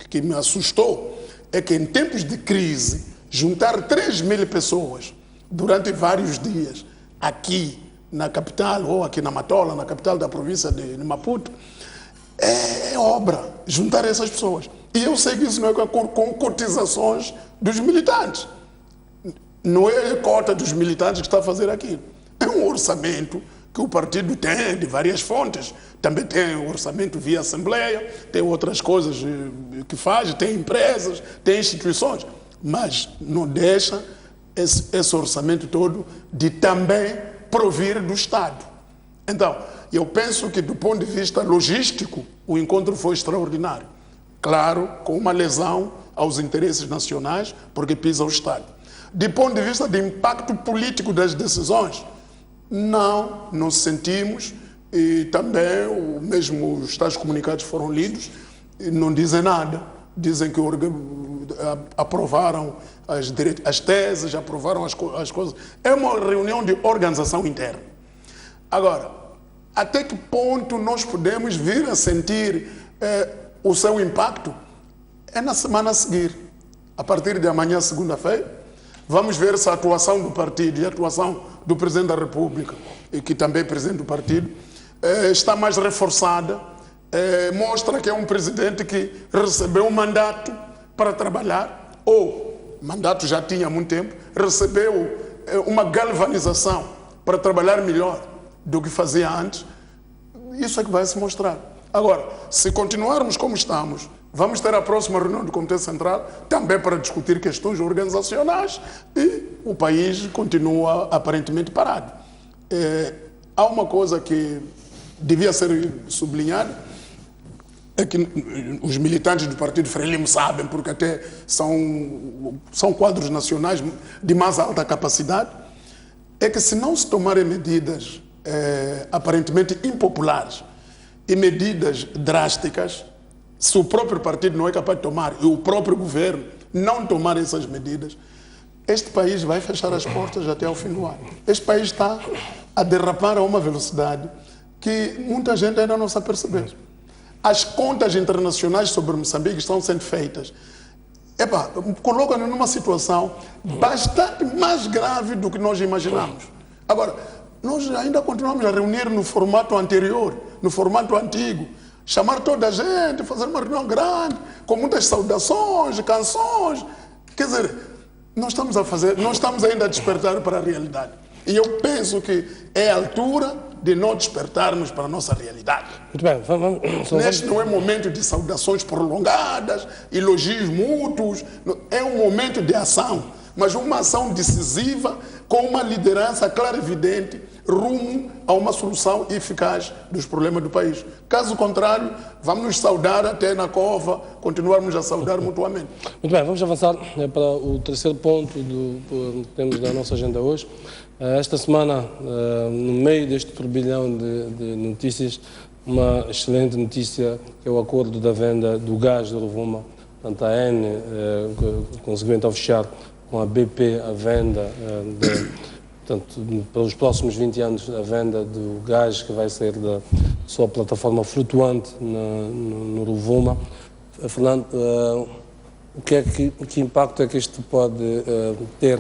que me assustou é que em tempos de crise, juntar 3.000 pessoas durante vários dias aqui na capital, ou aqui na Matola, na capital da província de Maputo, é obra, juntar essas pessoas. E eu sei que isso não é com cotizações dos militantes. Não é a cota dos militantes que está a fazer aquilo. É um orçamento que o partido tem de várias fontes. Também tem orçamento via Assembleia, tem outras coisas que faz, tem empresas, tem instituições. Mas não deixa esse orçamento todo de também provir do Estado. Então, eu penso que do ponto de vista logístico, o encontro foi extraordinário. Claro, com uma lesão aos interesses nacionais, porque pisa o Estado. De ponto de vista de impacto político das decisões, não nos sentimos E também, mesmo os tais comunicados foram lidos, e não dizem nada. Dizem que aprovaram as teses, aprovaram as coisas. É uma reunião de organização interna. Agora, até que ponto nós podemos vir a sentir o seu impacto? É na semana a seguir. A partir de amanhã, segunda-feira, vamos ver se a atuação do partido e a atuação do Presidente da República, e que também é Presidente do partido, está mais reforçada. Mostra que é um presidente que recebeu um mandato para trabalhar, ou mandato já tinha há muito tempo, recebeu uma galvanização para trabalhar melhor do que fazia antes. Isso é que vai se mostrar. Agora, se continuarmos como estamos, vamos ter a próxima reunião do Comitê Central também para discutir questões organizacionais e o país continua aparentemente parado. Há uma coisa que devia ser sublinhada, é que os militantes do Partido Frelimo sabem, porque até são quadros nacionais de mais alta capacidade, é que se não se tomarem medidas aparentemente impopulares e medidas drásticas, se o próprio partido não é capaz de tomar e o próprio governo não tomar essas medidas, este país vai fechar as portas até ao fim do ano. Este país está a derrapar a uma velocidade que muita gente ainda não se apercebeu. As contas internacionais sobre Moçambique estão sendo feitas. Colocam-nos numa situação bastante mais grave do que nós imaginamos. Agora, nós ainda continuamos a reunir no formato anterior, no formato antigo, chamar toda a gente, fazer uma reunião grande, com muitas saudações, canções. Quer dizer, nós estamos ainda a despertar para a realidade. E eu penso que é a altura de nós despertarmos para a nossa realidade. Muito bem, Neste não é momento de saudações prolongadas, elogios mútuos, é um momento de ação, mas uma ação decisiva com uma liderança clara e evidente rumo a uma solução eficaz dos problemas do país. Caso contrário, vamos nos saudar até na cova, continuarmos a saudar mutuamente. Muito bem, vamos avançar para o terceiro ponto que temos da nossa agenda hoje. Esta semana, no meio deste turbilhão de notícias, uma excelente notícia que é o acordo da venda do gás do Rovuma. Portanto, a ENE conseguiu então fechar com a BP a venda, portanto, para os próximos 20 anos, a venda do gás que vai sair da sua plataforma flutuante no Rovuma. Fernando, que impacto é que isto pode ter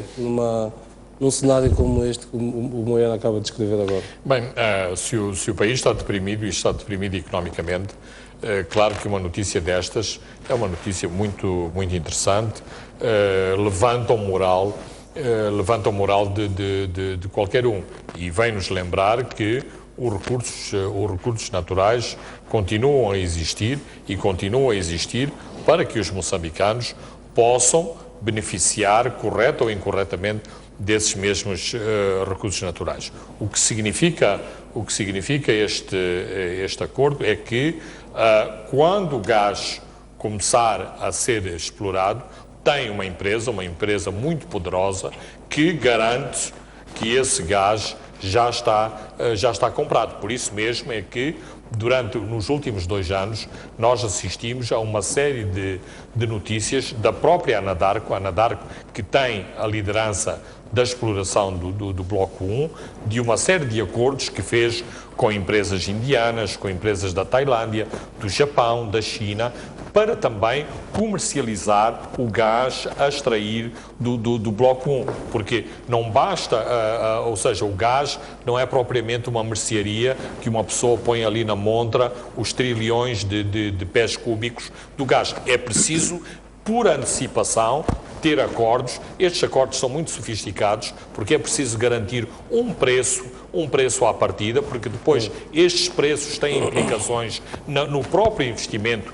num cenário como este que o Moiano acaba de descrever agora? Bem, se o país está deprimido e está deprimido economicamente, claro que uma notícia destas é uma notícia muito, muito interessante, levanta o moral de qualquer um e vem-nos lembrar que os recursos naturais continuam a existir e continuam a existir para que os moçambicanos possam beneficiar, correta ou incorretamente, desses mesmos recursos naturais. O que significa este acordo é que quando o gás começar a ser explorado, tem uma empresa muito poderosa que garante que esse gás já está comprado. Por isso mesmo é que nos últimos 2 anos, nós assistimos a uma série de notícias da própria Anadarko, que tem a liderança da exploração do Bloco 1, de uma série de acordos que fez com empresas indianas, com empresas da Tailândia, do Japão, da China, para também comercializar o gás a extrair do Bloco 1, porque não basta, ou seja, o gás não é propriamente uma mercearia que uma pessoa põe ali na montra os trilhões de pés cúbicos do gás. É preciso, por antecipação, ter acordos. Estes acordos são muito sofisticados porque é preciso garantir um preço à partida, porque depois estes preços têm implicações no próprio investimento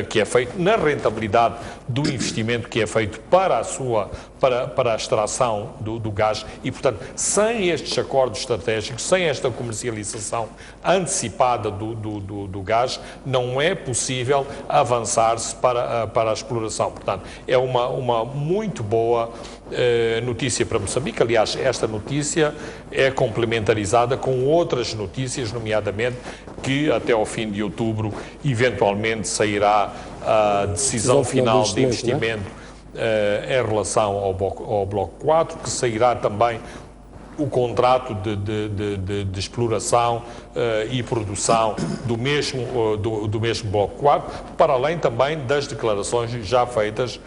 que é feito, na rentabilidade do investimento que é feito para a extração do gás e, portanto, sem estes acordos estratégicos, sem esta comercialização antecipada do gás, não é possível avançar-se para a exploração. Portanto, é uma muito boa notícia para Moçambique. Aliás, esta notícia é complementarizada com outras notícias, nomeadamente que até ao fim de outubro eventualmente sairá a decisão final de investimento, em relação ao Bloco 4, que sairá também o contrato de exploração e produção do mesmo Bloco 4, para além também das declarações já feitas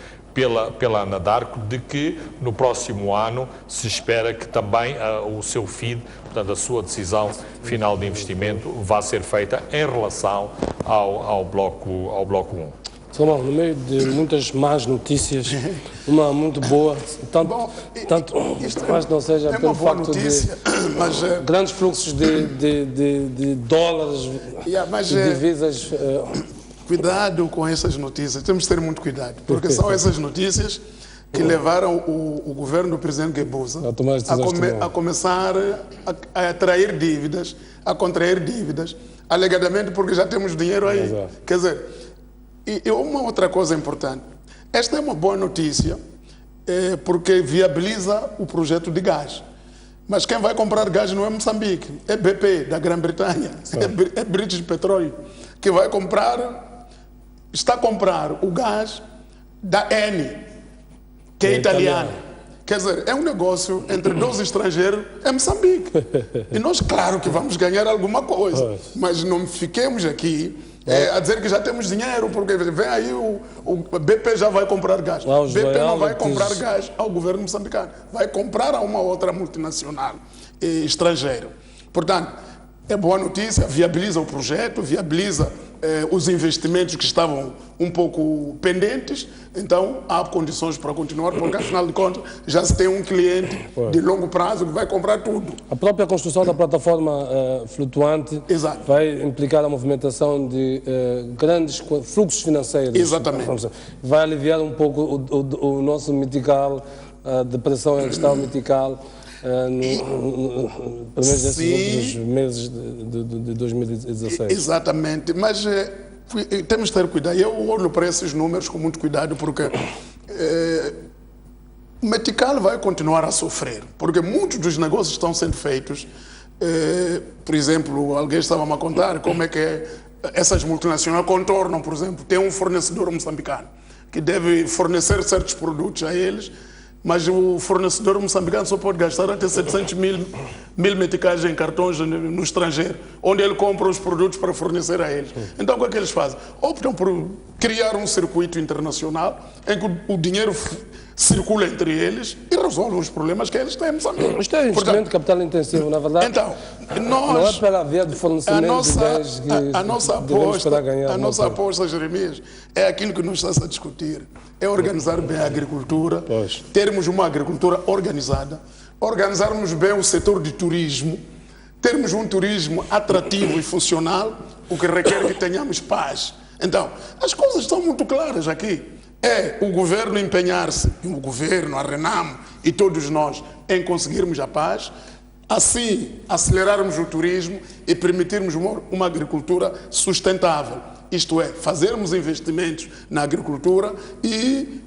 pela Anadarko de que no próximo ano se espera que também o seu FID, portanto a sua decisão final de investimento, vá ser feita em relação ao Bloco 1. Salomão, no meio de muitas más notícias, uma muito boa, mas não seja pelo facto notícia, de grandes fluxos de dólares e divisas. Cuidado com essas notícias, temos que ter muito cuidado, porque são essas notícias que levaram o governo do presidente Guebuza a começar a atrair dívidas, a contrair dívidas, alegadamente porque já temos dinheiro aí. Exato. Quer dizer, e uma outra coisa importante, esta é uma boa notícia porque viabiliza o projeto de gás. Mas quem vai comprar gás não é Moçambique, é BP, da Grã-Bretanha, é British Petroleum, que vai comprar, está a comprar o gás da Eni, que é italiana. Quer dizer, é um negócio entre dois estrangeiros em Moçambique. E nós, claro que vamos ganhar alguma coisa, mas não fiquemos aqui a dizer que já temos dinheiro, porque vem aí o BP já vai comprar gás. BP não vai comprar gás ao governo moçambicano, vai comprar a uma outra multinacional estrangeira. Portanto, é boa notícia, viabiliza o projeto, viabiliza os investimentos que estavam um pouco pendentes, então há condições para continuar, porque afinal de contas já se tem um cliente de longo prazo que vai comprar tudo. A própria construção da plataforma flutuante vai implicar a movimentação de grandes fluxos financeiros. Exatamente. Vai aliviar um pouco o nosso metical, a depressão em que está o metical. Pelo menos nesses últimos meses de 2016. Exatamente, mas temos que ter cuidado. Eu olho para esses números com muito cuidado, porque o Metical vai continuar a sofrer, porque muitos dos negócios estão sendo feitos. Por exemplo, alguém estava a contar como é que essas multinacionais contornam, por exemplo, tem um fornecedor moçambicano que deve fornecer certos produtos a eles, mas o fornecedor moçambicano só pode gastar até 700 mil meticais em cartões no estrangeiro, onde ele compra os produtos para fornecer a eles. Então, o que é que eles fazem? Optam por criar um circuito internacional em que o dinheiro circula entre eles e resolve os problemas que eles têm em Moçambique. Isto é um investimento de capital intensivo, na verdade. Então, não é pela via de fornecimento de bens que a nossa aposta, Jeremias, é aquilo que nós estamos a discutir. É organizar bem a agricultura, termos uma agricultura organizada, organizarmos bem o setor de turismo, termos um turismo atrativo e funcional, o que requer que tenhamos paz. Então, as coisas estão muito claras aqui. É o governo empenhar-se, o governo, a Renamo e todos nós, em conseguirmos a paz, assim acelerarmos o turismo e permitirmos uma agricultura sustentável. Isto é, fazermos investimentos na agricultura e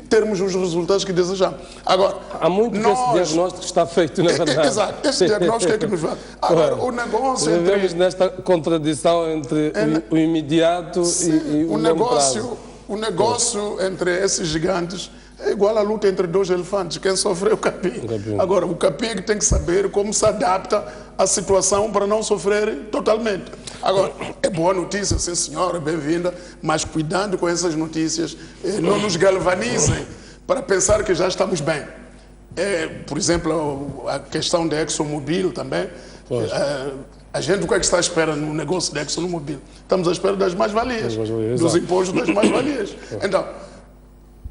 termos os resultados que desejamos. Agora, há muito que esse diagnóstico está feito, na verdade. Exato, esse diagnóstico é que nos vai. Agora, o negócio vivemos nesta contradição entre o imediato e o longo prazo. O negócio entre esses gigantes é igual à luta entre dois elefantes. Quem sofre é o capim. Agora, o capim é que tem que saber como se adapta à situação para não sofrer totalmente. Agora, é boa notícia, sim senhora, bem-vinda, mas cuidado com essas notícias, não nos galvanizem para pensar que já estamos bem. Por exemplo, a questão da ExxonMobil também. A gente, o que é que está à espera no negócio da ExxonMobil? Estamos à espera das mais-valias, dos impostos das mais-valias. Então,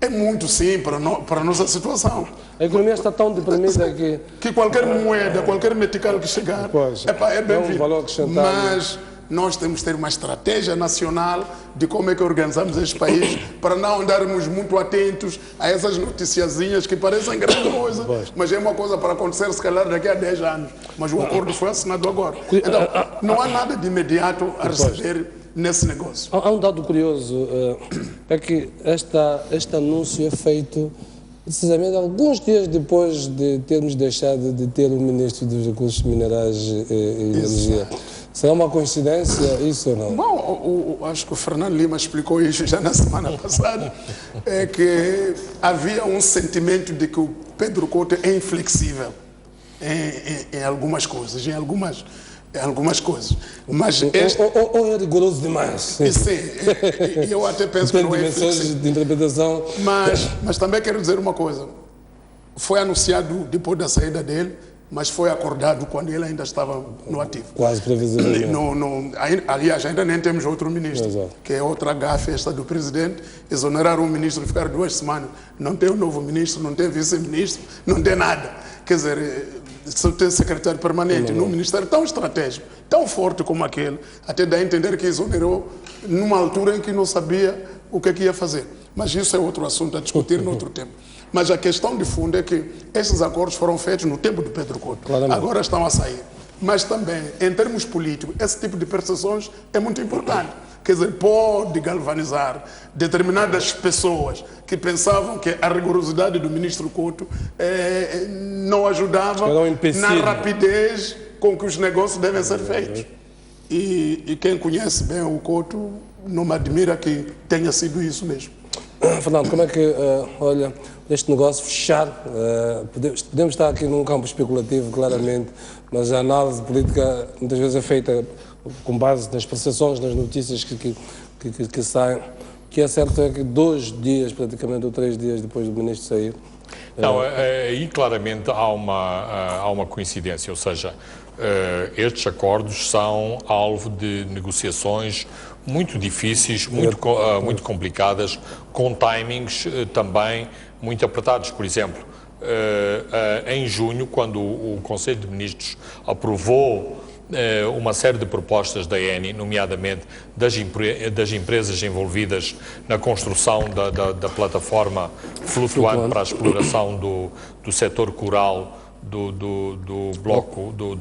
é muito sim para a nossa situação. A economia está tão deprimida que qualquer moeda, qualquer metical que chegar, é bem-vindo. Mas nós temos que ter uma estratégia nacional de como é que organizamos este país para não andarmos muito atentos a essas noticiazinhas que parecem grande coisa, mas é uma coisa para acontecer se calhar daqui a 10 anos. Mas o acordo foi assinado agora. Então, não há nada de imediato a receber nesse negócio. Há um dado curioso, é que este anúncio é feito precisamente alguns dias depois de termos deixado de ter o Ministro dos Recursos Minerais e Energia. Será uma coincidência isso ou não? Bom, acho que o Fernando Lima explicou isso já na semana passada, é que havia um sentimento de que o Pedro Couto é inflexível em algumas coisas, em algumas coisas. Mas ou é rigoroso demais? Sim, eu até penso que não é inflexível. De interpretação. Mas também quero dizer uma coisa. Foi anunciado depois da saída dele, mas foi acordado quando ele ainda estava no ativo. Quase previsivelmente. Aliás, ainda nem temos outro ministro, Exato. Que é outra gafe esta do presidente, exonerar um ministro e ficar 2 semanas. Não tem um novo ministro, não tem vice-ministro, não tem nada. Quer dizer, se tem secretário permanente num ministério tão estratégico, tão forte como aquele, até dá a entender que exonerou numa altura em que não sabia o que ia fazer. Mas isso é outro assunto a discutir noutro tempo. Mas a questão de fundo é que esses acordos foram feitos no tempo do Pedro Couto. Claramente. Agora estão a sair. Mas também, em termos políticos, esse tipo de percepções é muito importante. Quer dizer, pode galvanizar determinadas pessoas que pensavam que a rigorosidade do ministro Couto não ajudava na rapidez com que os negócios devem ser feitos. E quem conhece bem o Couto não me admira que tenha sido isso mesmo. Fernando, como é que, olha, este negócio fechar, podemos estar aqui num campo especulativo, claramente, mas a análise política muitas vezes é feita com base nas percepções, nas notícias que saem. O que é certo é que 2 dias, praticamente, ou 3 dias depois do ministro sair... Não, aí claramente há uma coincidência, ou seja, estes acordos são alvo de negociações muito difíceis, muito complicadas, com timings também muito apertados. Por exemplo, em junho, quando o Conselho de Ministros aprovou uma série de propostas da ENI, nomeadamente das empresas envolvidas na construção da plataforma flutuante para a exploração do setor coral do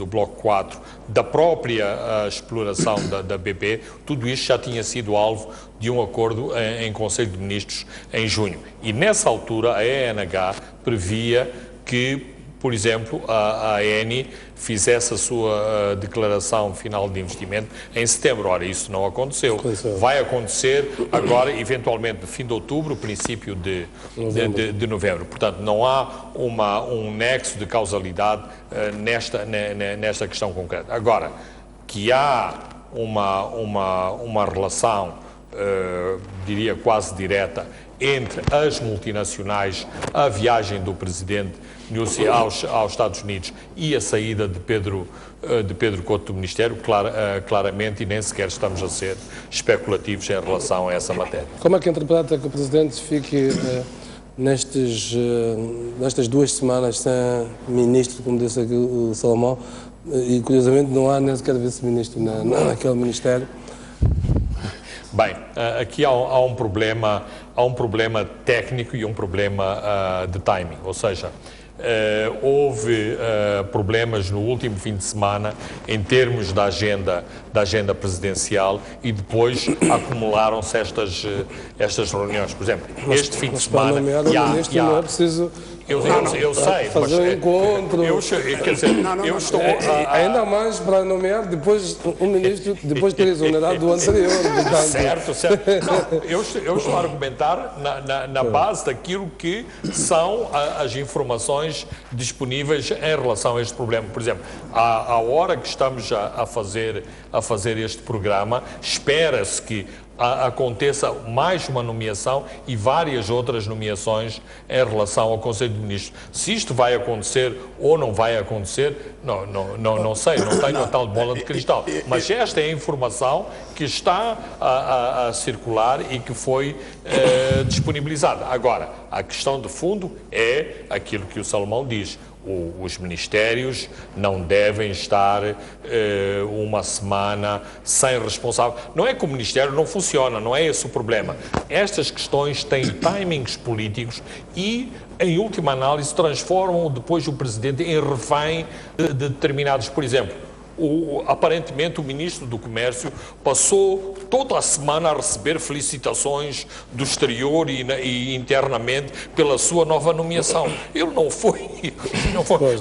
bloco 4, da própria exploração da BP, tudo isto já tinha sido alvo de um acordo em Conselho de Ministros em junho. E nessa altura a ENH previa que, por exemplo, a ENI fizesse a sua declaração final de investimento em setembro. Ora, isso não aconteceu. Vai acontecer agora, eventualmente, no fim de outubro, princípio de novembro. Portanto, não há um nexo de causalidade nesta questão concreta. Agora, que há uma relação, diria quase direta, entre as multinacionais, a viagem do Presidente aos Estados Unidos e a saída de Pedro Couto do Ministério, claramente, e nem sequer estamos a ser especulativos em relação a essa matéria. Como é que interpreta que o Presidente fique nestas 2 semanas sem ministro, como disse aqui o Salomão, e curiosamente não há nem sequer vice-ministro naquele Ministério? Bem, aqui há um problema técnico e um problema de timing, ou seja, houve problemas no último fim de semana em termos da agenda presidencial e depois acumularam-se estas reuniões. Por exemplo, este fim de semana... Não é preciso... Eu sei, fazer um encontro. Quer dizer, eu estou... Ainda mais para nomear depois um ministro, depois de ter exonerado do anterior. Certo. Não, eu estou a argumentar na base daquilo que são as informações disponíveis em relação a este problema. Por exemplo, à hora que estamos a fazer este programa, espera-se que aconteça mais uma nomeação e várias outras nomeações em relação ao Conselho de Ministros. Se isto vai acontecer ou não vai acontecer, não sei, não tenho a tal bola de cristal. Mas esta é a informação que está a circular e que foi disponibilizada. Agora, a questão de fundo é aquilo que o Salomão diz. Os ministérios não devem estar uma semana sem responsável. Não é que o ministério não funciona, não é esse o problema. Estas questões têm timings políticos e, em última análise, transformam depois o Presidente em refém de determinados. Por exemplo, Aparentemente o Ministro do Comércio passou toda a semana a receber felicitações do exterior e internamente pela sua nova nomeação. Ele não foi,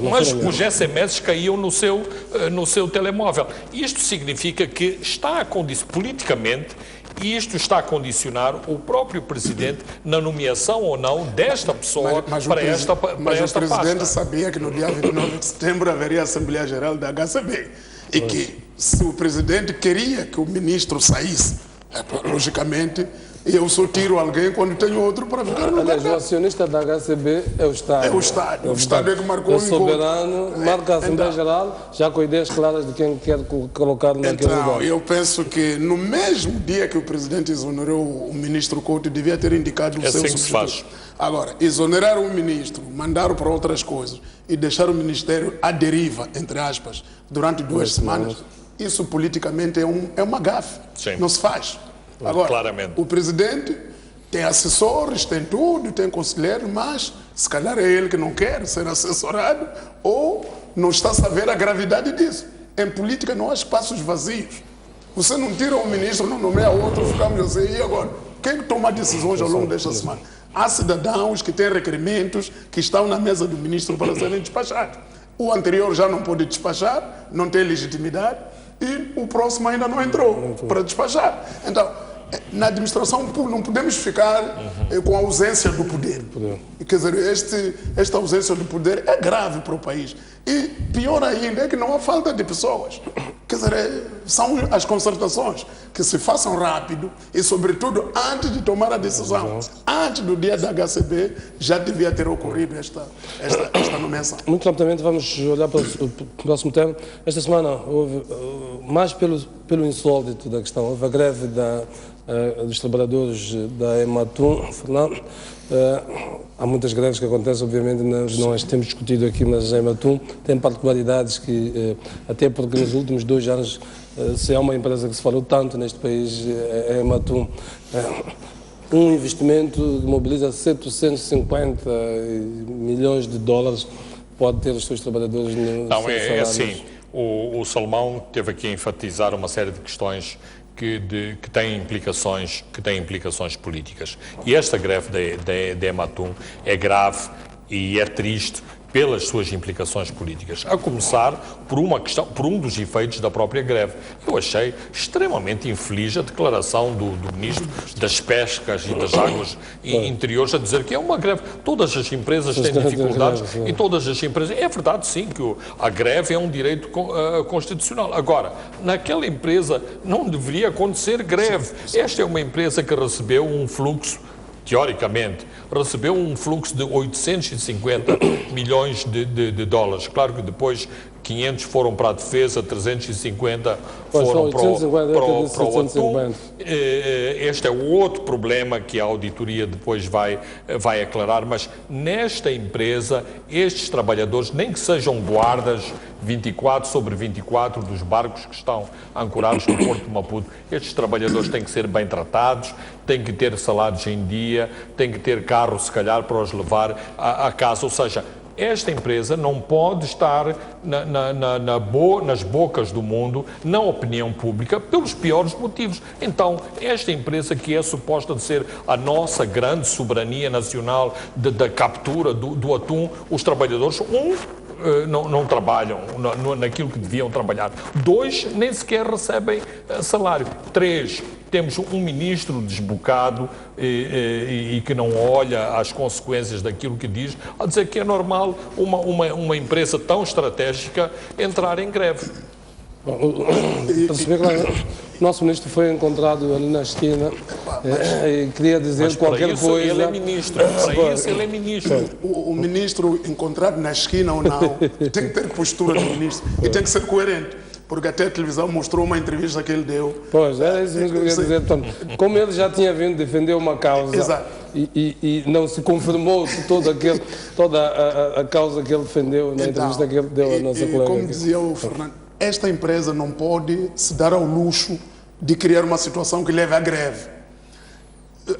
mas os SMS caíam no seu telemóvel. Isto significa que está a condicionar, politicamente, e isto está a condicionar o próprio Presidente na nomeação ou não desta pessoa para esta pasta. Mas o Presidente sabia que no dia 29 de setembro haveria a Assembleia Geral da HCB e que se o Presidente queria que o Ministro saísse, logicamente, eu só tiro alguém quando tenho outro para ficar no lugar. Aliás, o acionista da HCB é o Estado. É o Estado. O Estado é que marcou o encontro. soberano, marca a Assembleia Geral, já com ideias claras de quem quer colocar naquele lugar. Então, eu penso que no mesmo dia que o Presidente exonerou o Ministro Couto, devia ter indicado o seu assim que se faz. Agora, exonerar o Ministro, mandar para outras coisas e deixar o Ministério à deriva, entre aspas, durante 2 semanas, isso politicamente é uma gafe. Sim. Não se faz. Agora, claramente. O Presidente tem assessores, tem tudo, tem conselheiros, mas se calhar é ele que não quer ser assessorado ou não está a saber a gravidade disso. Em política não há espaços vazios. Você não tira um ministro, não nomeia outro, ficamos assim, e agora? Quem toma decisões ao longo desta semana? Há cidadãos que têm requerimentos que estão na mesa do ministro para serem despachados. O anterior já não pode despachar, não tem legitimidade, e o próximo ainda não entrou para despachar. Então, na administração pública não podemos ficar com a ausência do poder. Quer dizer, esta ausência do poder é grave para o país. E pior ainda é que não há falta de pessoas. Quer dizer, são as concertações que se façam rápido e, sobretudo, antes de tomar a decisão, antes do dia da HCB, já devia ter ocorrido esta nomeação. Muito rapidamente vamos olhar para o próximo tema. Esta semana houve, mais pelo insólito da questão, houve a greve dos trabalhadores da Ematum, Fernando. Há muitas greves que acontecem, obviamente não as temos discutido aqui, mas a Ematum tem particularidades que, até porque nos últimos 2 anos, se há uma empresa que se falou tanto neste país, é a Ematum. Um investimento que mobiliza 750 milhões de dólares, pode ter os seus trabalhadores no Não, é assim, o Salomão teve aqui a enfatizar uma série de questões que têm implicações políticas. E esta greve da Ematum é grave e é triste pelas suas implicações políticas, a começar por um dos efeitos da própria greve. Eu achei extremamente infeliz a declaração do Ministro das Pescas e das Águas Interiores a dizer que é uma greve. Todas as empresas têm dificuldades e todas as empresas... É verdade, sim, que a greve é um direito constitucional. Agora, naquela empresa não deveria acontecer greve. Esta é uma empresa que recebeu um fluxo, teoricamente, recebeu um fluxo de 850 milhões de dólares. Claro que depois 500 foram para a defesa, 350 foram para o atum. Este é o outro problema que a auditoria depois vai aclarar, mas nesta empresa, estes trabalhadores, nem que sejam guardas 24/24 dos barcos que estão ancorados no Porto de Maputo, estes trabalhadores têm que ser bem tratados, têm que ter salários em dia, têm que ter carro, se calhar, para os levar a casa. Ou seja, esta empresa não pode estar nas bocas do mundo, na opinião pública, pelos piores motivos. Então, esta empresa que é suposta de ser a nossa grande soberania nacional da captura do atum, os trabalhadores, não trabalham naquilo que deviam trabalhar. 2, nem sequer recebem salário. 3, temos um ministro desbocado e que não olha às consequências daquilo que diz, a dizer que é normal uma empresa tão estratégica entrar em greve. Para saber, claro, o nosso ministro foi encontrado ali na esquina e queria dizer qualquer coisa. Ele é ministro. Para isso ele é ministro. O ministro encontrado na esquina ou não tem que ter postura de ministro e tem que ser coerente. Porque até a televisão mostrou uma entrevista que ele deu. Pois, era isso mesmo que eu queria dizer. Portanto, como ele já tinha vindo defender uma causa e não se confirmou toda a causa que ele defendeu na entrevista que ele deu à nossa colega. Como dizia o Fernando, esta empresa não pode se dar ao luxo de criar uma situação que leve à greve.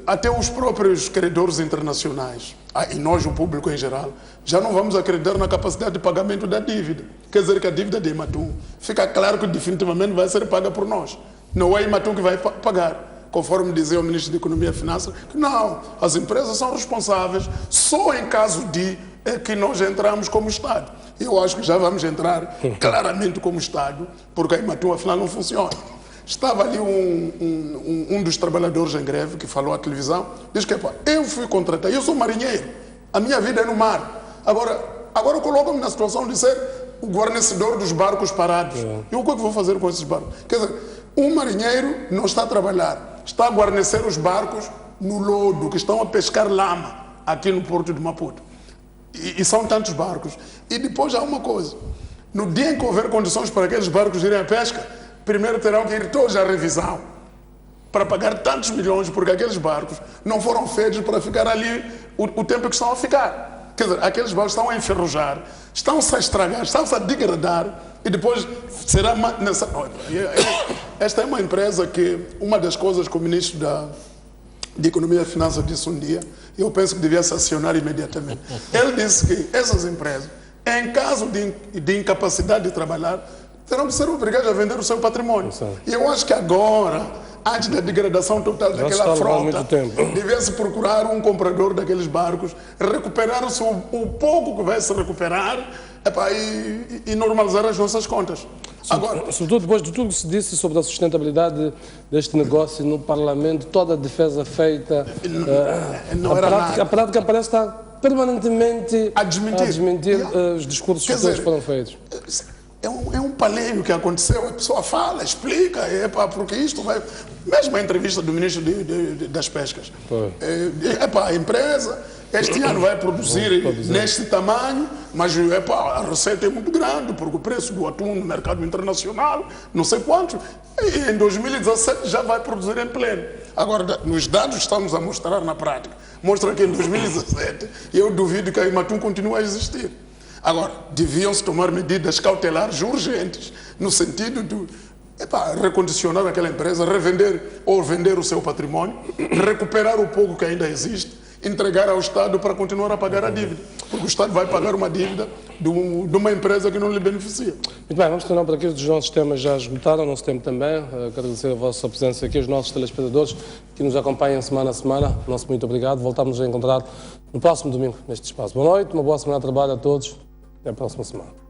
Até os próprios credores internacionais, e nós, o público em geral, já não vamos acreditar na capacidade de pagamento da dívida. Quer dizer que a dívida de Ematum fica claro que definitivamente vai ser paga por nós. Não é Imatum que vai pagar, conforme dizia o Ministro da Economia e Finanças, que não, as empresas são responsáveis só em caso de que nós entramos como Estado. Eu acho que já vamos entrar claramente como Estado, porque a Imatum afinal não funciona. Estava ali um dos trabalhadores em greve que falou à televisão, diz que eu fui contratado, eu sou marinheiro, a minha vida é no mar. Agora colocam-me na situação de ser o guarnecedor dos barcos parados. E o que é que vou fazer com esses barcos? Quer dizer, um marinheiro não está a trabalhar, está a guarnecer os barcos no lodo, que estão a pescar lama aqui no porto de Maputo. E são tantos barcos. E depois há uma coisa, no dia em que houver condições para aqueles barcos irem à pesca, primeiro terão que ir todos à revisão para pagar tantos milhões, porque aqueles barcos não foram feitos para ficar ali o tempo que estão a ficar. Quer dizer, aqueles barcos estão a enferrujar, estão-se a estragar, estão-se a degradar e depois será... Esta é uma empresa que, uma das coisas que o Ministro de Economia e Finanças disse um dia, eu penso que devia se acionar imediatamente. Ele disse que essas empresas, em caso de incapacidade de trabalhar, terão que ser obrigados a vender o seu patrimônio. E eu acho que agora, antes da degradação total daquela frota, devia-se procurar um comprador daqueles barcos, recuperar-se o pouco que vai se recuperar e normalizar as nossas contas. Agora, sobretudo depois de tudo que se disse sobre a sustentabilidade deste negócio no Parlamento, toda a defesa feita, a prática parece estar permanentemente a desmentir os discursos que todos foram feitos. É um paleio que aconteceu, a pessoa fala, explica, porque isto vai... Mesmo a entrevista do Ministro das Pescas. A empresa, este ano vai produzir neste tamanho, mas a receita é muito grande, porque o preço do atum no mercado internacional, não sei quanto, e em 2017 já vai produzir em pleno. Agora, nos dados que estamos a mostrar na prática, mostra que em 2017, eu duvido que a Imatum continue a existir. Agora, deviam-se tomar medidas cautelares urgentes, no sentido de recondicionar aquela empresa, revender ou vender o seu patrimônio, recuperar o pouco que ainda existe, entregar ao Estado para continuar a pagar a dívida. Porque o Estado vai pagar uma dívida de uma empresa que não lhe beneficia. Muito bem, vamos terminar por aqui. Os nossos temas já esgotaram, o nosso tempo também. Quero agradecer a vossa presença aqui, aos nossos telespectadores que nos acompanham semana a semana. Nosso muito obrigado. Voltamos a encontrar no próximo domingo neste espaço. Boa noite, uma boa semana de trabalho a todos. Até a próxima semana.